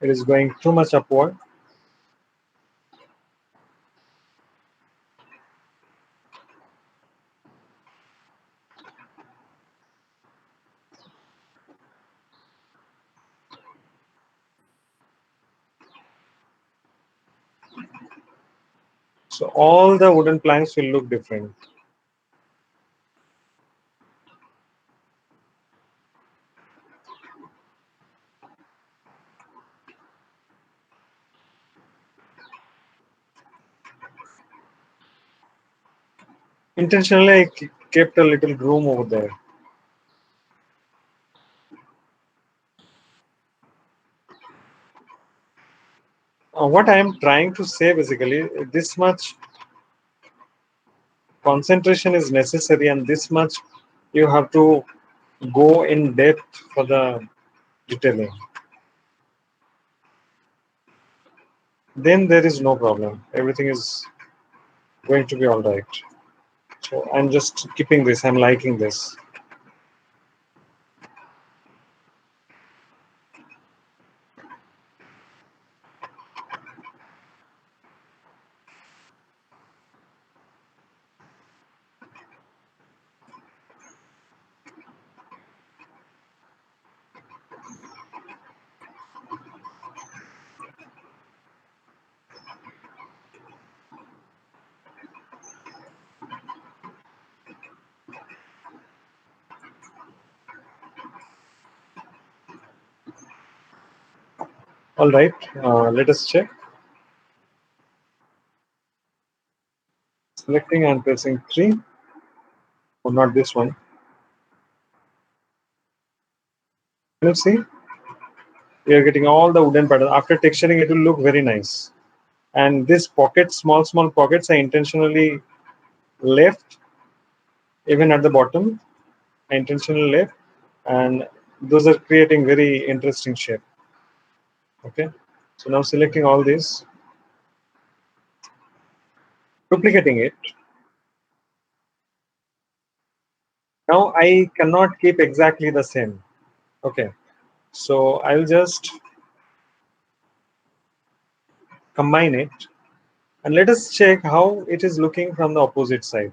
It is going too much upward. So all the wooden planks will look different. Intentionally, I kept a little room over there. What I am trying to say basically, this much concentration is necessary, and this much you have to go in depth for the detailing. Then there is no problem. Everything is going to be all right. So I'm just keeping this. I'm liking this. All right, let us check. Selecting and pressing 3, or not this one. Can you see? We are getting all the wooden pattern. After texturing, it will look very nice. And this pockets, small pockets, I intentionally left, even at the bottom. I intentionally left, and those are creating very interesting shape. Okay. So now selecting all this, duplicating it. Now I cannot keep exactly the same. Okay. So I'll just combine it, and let us check how it is looking from the opposite side.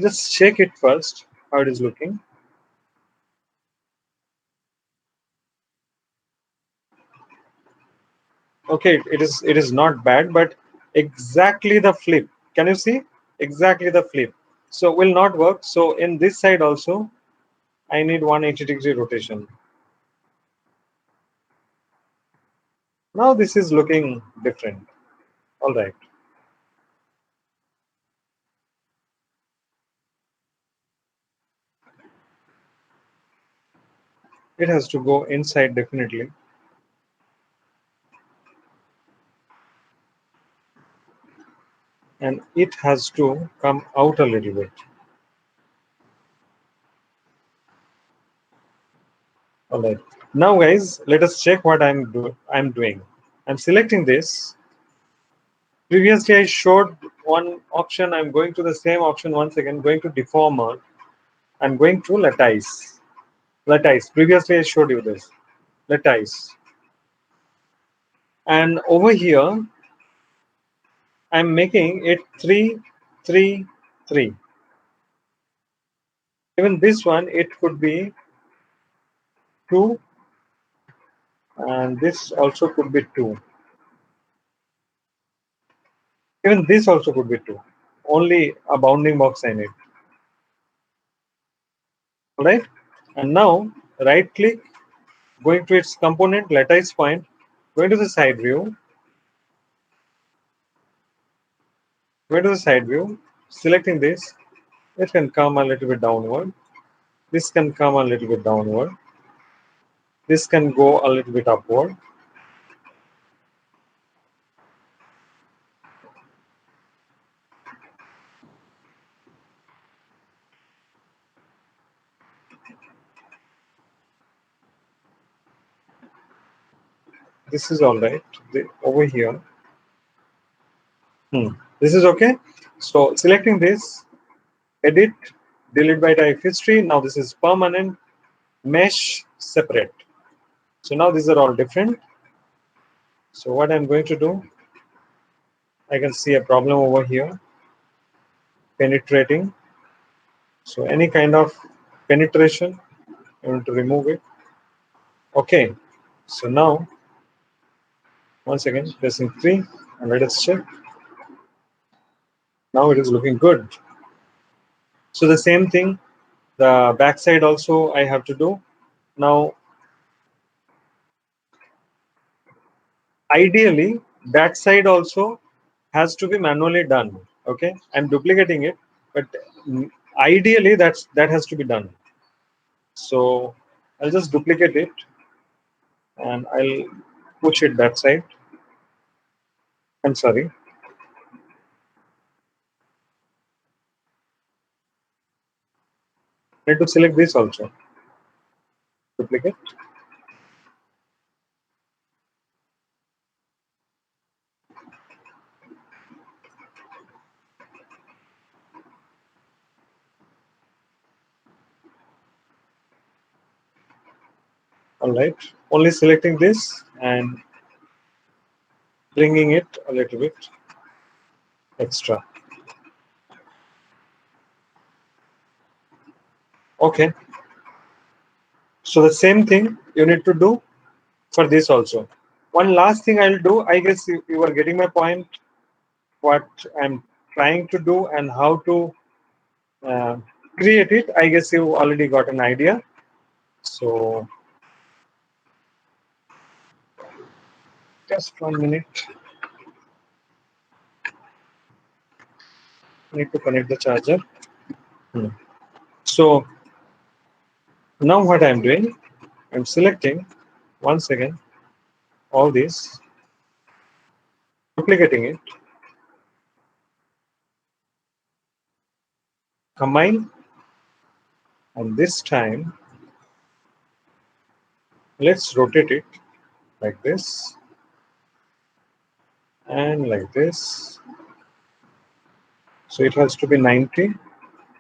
Just check it first, how it is looking. Okay, it is not bad, but exactly the flip. Can you see? Exactly the flip. So will not work. So in this side also, I need 180-degree rotation. Now this is looking different. All right. It has to go inside definitely, and it has to come out a little bit. All right. Now, guys, let us check what I'm doing. I'm selecting this. Previously, I showed one option. I'm going to the same option once again. Going to deformer. I'm going to lattice. Lattice. Previously, I showed you this. Lattice. And over here, I'm making it 3, 3, 3. Even this one, it could be 2, and this also could be 2. Even this also could be 2. Only a bounding box I need. All right. And now, right click, going to its component, lattice point, going to the side view, going to the side view, selecting this. It can come a little bit downward. This can come a little bit downward. This can go a little bit upward. This is all right. Over here, this is okay. So selecting this, edit, delete by type history. Now this is permanent, mesh, separate. So now these are all different. So what I'm going to do, I can see a problem over here, penetrating. So any kind of penetration, I want to remove it. Okay. So now, once again, pressing 3, and let us check. Now it is looking good. So the same thing, the backside also I have to do. Now, ideally, that side also has to be manually done. Okay, I'm duplicating it, but ideally that has to be done. So I'll just duplicate it, and I'll push it that side. I'm sorry. I need to select this also. Duplicate. All right. Only selecting this and bringing it a little bit extra. Okay. So the same thing you need to do for this also. One last thing I'll do, I guess you are getting my point, what I'm trying to do and how to uh, create it. I guess you already got an idea. So just 1 minute. Need to connect the charger. Hmm. So now what I'm doing, I'm selecting once again all this, duplicating it, combine, and this time let's rotate it like this and like this. So it has to be 90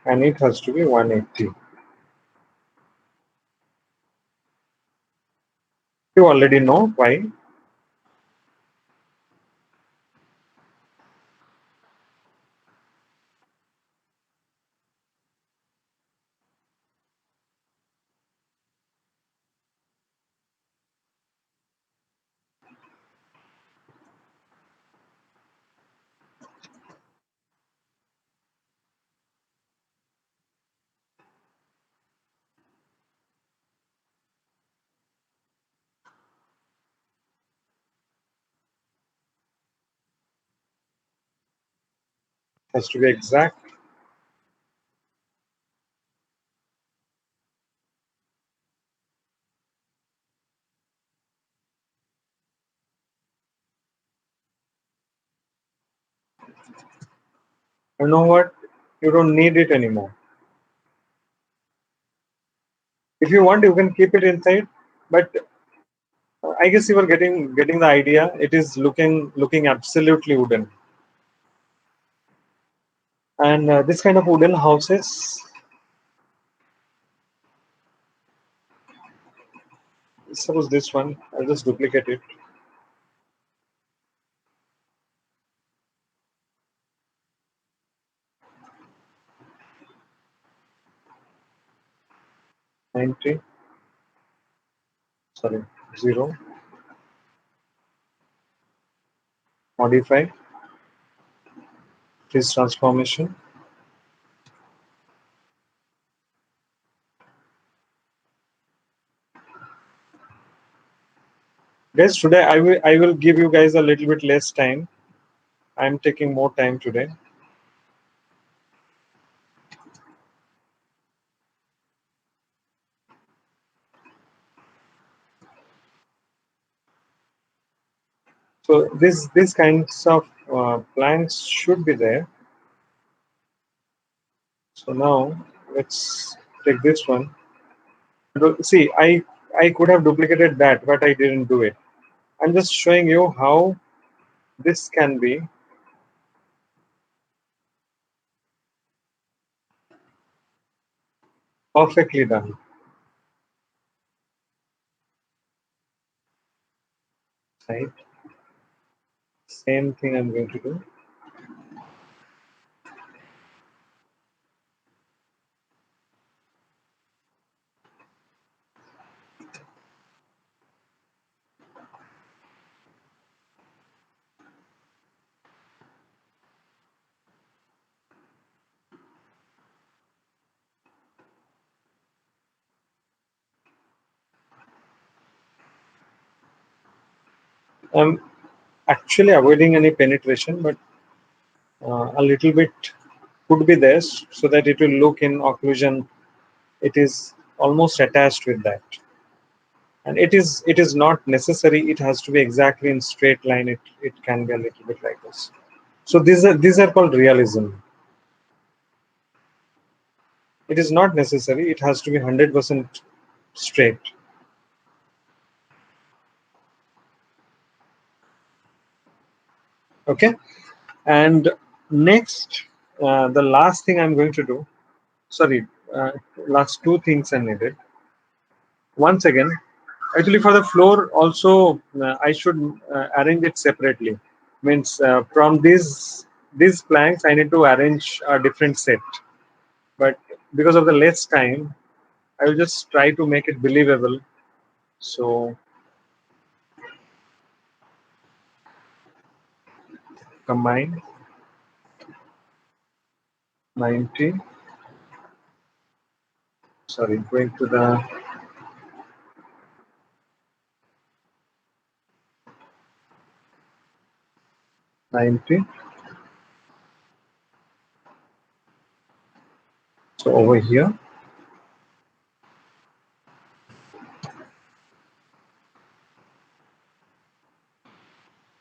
and it has to be 180. You already know why. It has to be exact. You know what? You don't need it anymore. If you want, you can keep it inside. But I guess you are getting the idea. It is looking absolutely wooden. And this kind of wooden houses, suppose this one, I'll just duplicate it. 90, sorry, 0, modify, this transformation. Guys, today I will give you guys a little bit less time. I'm taking more time today. So these kinds of planks should be there. So now let's take this one. See, I could have duplicated that, but I didn't do it. I'm just showing you how this can be perfectly done. Right? Same thing I'm going to do. I'm actually avoiding any penetration, but a little bit could be there so that it will look in occlusion. It is almost attached with that, and it is not necessary. It has to be exactly in straight line. It can be a little bit like this. So these are called realism. It is not necessary. It has to be 100% straight. Okay. And next, the last thing I'm going to do. Sorry, last two things I needed. Once again, actually for the floor also, I should arrange it separately. Means from these planks, I need to arrange a different set. But because of the less time, I will just try to make it believable. So combine 90 Sorry, going to the 90. So over here,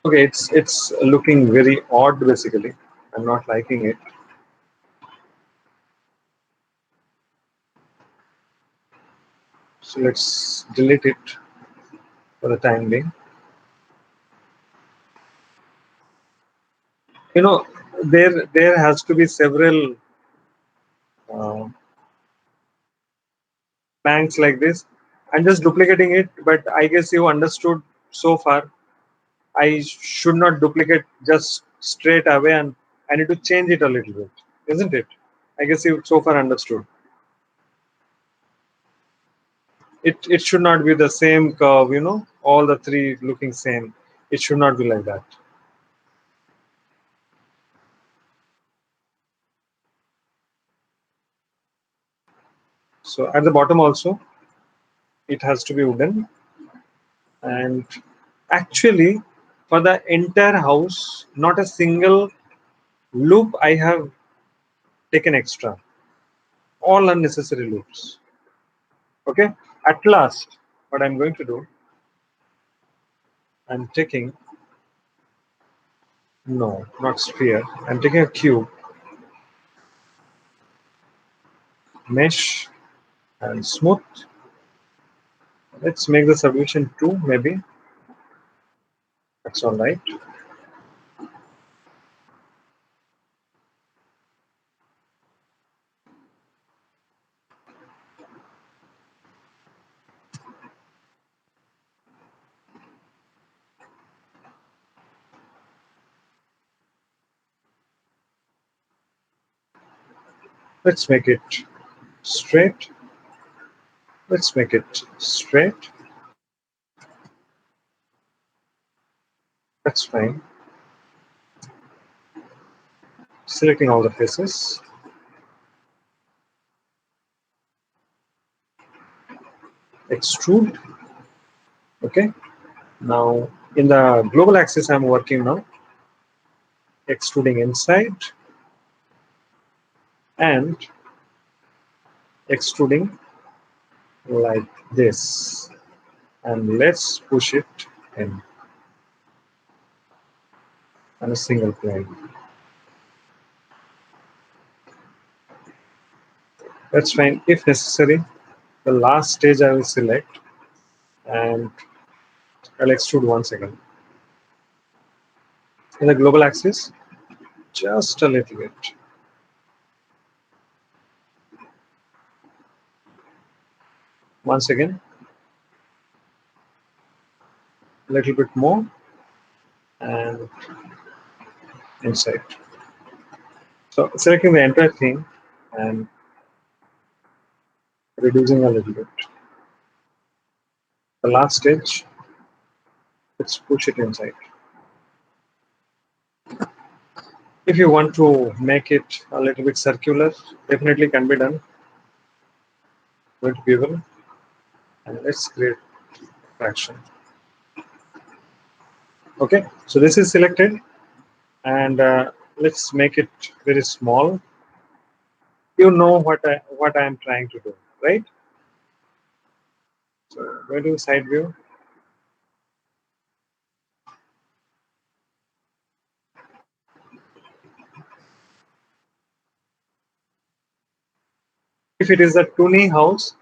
okay, it's looking very odd basically. I'm not liking it. So let's delete it for the time being. You know, there has to be several uh, banks like this. I'm just duplicating it, but I guess you understood so far. I should not duplicate just straight away, and I need to change it a little bit, isn't it? I guess you so far understood. It should not be the same curve, all the three looking same. It should not be like that. So at the bottom also, it has to be wooden. And actually, for the entire house, not a single loop I have taken extra. All unnecessary loops. Okay. At last, what I'm going to do, I'm taking, no, not sphere. I'm taking a cube, mesh, and smooth. Let's make the subdivision 2, maybe. That's all right. Let's make it straight. Let's make it straight. That's fine. Selecting all the faces. Extrude. Okay. Now in the global axis, I'm working now. Extruding inside and extruding like this. And let's push it in on a single plane. That's fine. If necessary, the last stage I will select and I'll extrude once again. In the global axis, just a little bit. Once again, a little bit more and inside. So selecting the entire thing and reducing a little bit. The last stage, let's push it inside. If you want to make it a little bit circular, definitely can be done. Going to Google and let's create fraction. Okay, so this is selected and let's make it very small. You know what I am trying to do, right? So going to side view. If it is a Tuni house,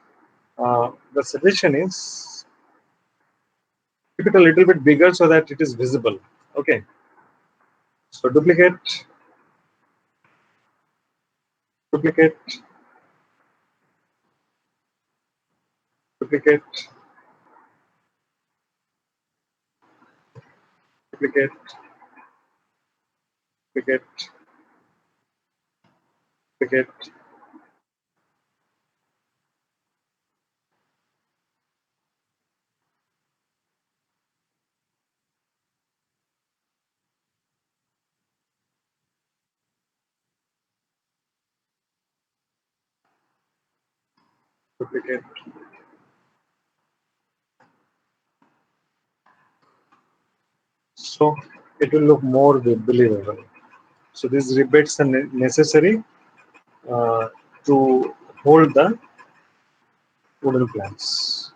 the suggestion is keep it a little bit bigger so that it is visible. Okay, so duplicate, duplicate, duplicate, duplicate, duplicate, duplicate. duplicate. So it will look more believable. So these rebates are necessary uh, to hold the wooden planks.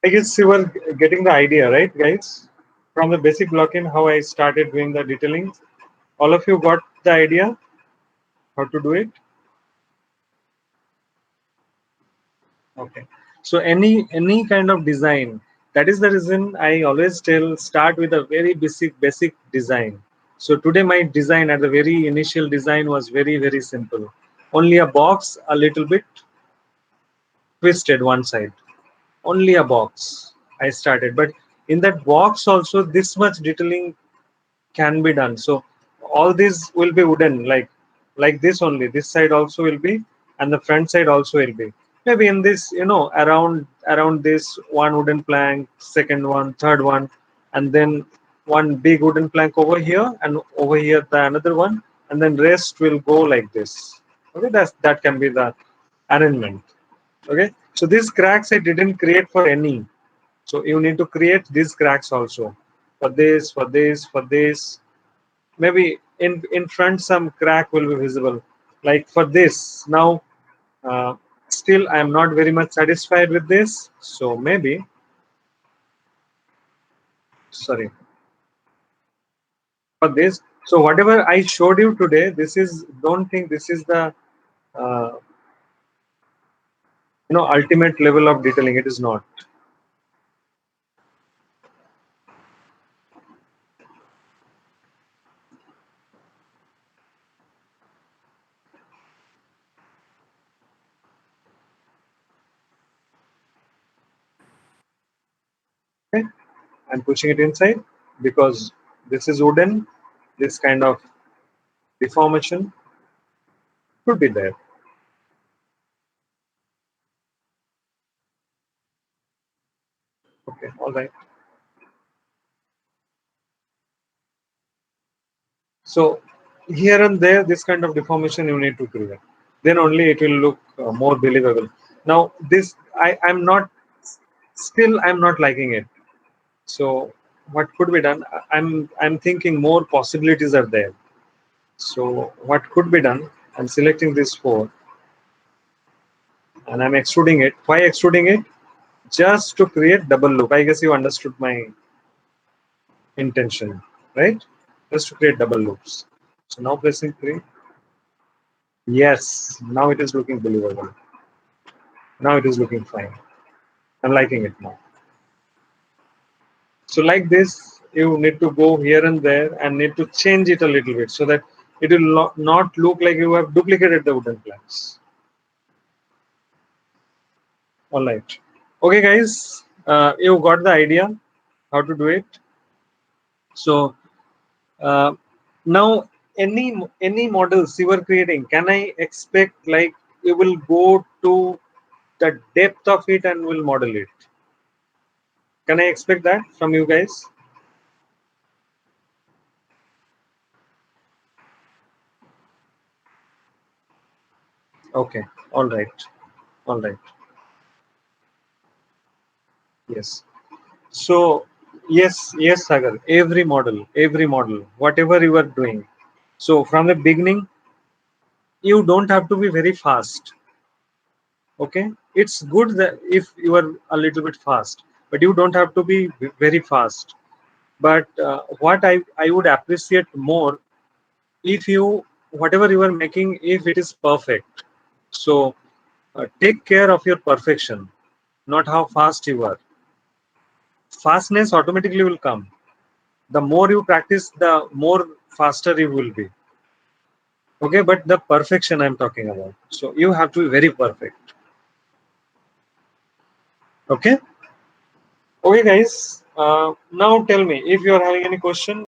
I guess you were getting the idea, right, guys? From the basic blocking, how I started doing the detailing. All of you got the idea how to do it? Okay. So any kind of design, that is the reason I always tell start with a very basic design. So today my design at the very initial design was very simple. Only a box, a little bit twisted one side. Only a box I started, but in that box also this much detailing can be done. So all these will be wooden, like this only. This side also will be, and the front side also will be. Maybe in this, around this one wooden plank, second one, third one, and then one big wooden plank over here, and over here the another one, and then rest will go like this. Okay, that can be the arrangement. Okay, so these cracks I didn't create for any. So you need to create these cracks also for this, for this, for this. Maybe in front some crack will be visible, like for this now. uh, Still I am not very much satisfied with this, so maybe, sorry, for this. So whatever I showed you today, this is, don't think this is the uh, ultimate level of detailing. It is not. Okay, I'm pushing it inside because this is wooden. This kind of deformation could be there. Okay, all right. So here and there, this kind of deformation you need to create. Then only it will look more believable. Now this, I'm not, still I'm not liking it. So what could be done? I'm thinking more possibilities are there. So what could be done? I'm selecting this four and I'm extruding it. Why extruding it? Just to create double loop. I guess you understood my intention, right? Just to create double loops. So now pressing 3. Yes, now it is looking believable. Now it is looking fine. I'm liking it now. So like this, you need to go here and there and need to change it a little bit so that it will not look like you have duplicated the wooden planks. All right. Okay, guys, you got the idea how to do it. So uh, now any models you are creating, can I expect like you will go to the depth of it and will model it? Can I expect that from you guys? Okay. All right. All right. Yes. So yes, Sagar. Every model, whatever you are doing. So from the beginning, you don't have to be very fast. Okay, it's good that if you are a little bit fast, but you don't have to be very fast. But what I would appreciate more if you, whatever you are making, if it is perfect. So take care of your perfection, not how fast you are. Fastness automatically will come. The more you practice, the more faster you will be. Okay, but the perfection I'm talking about. So you have to be very perfect. Okay. Okay, guys. Now tell me if you are having any question.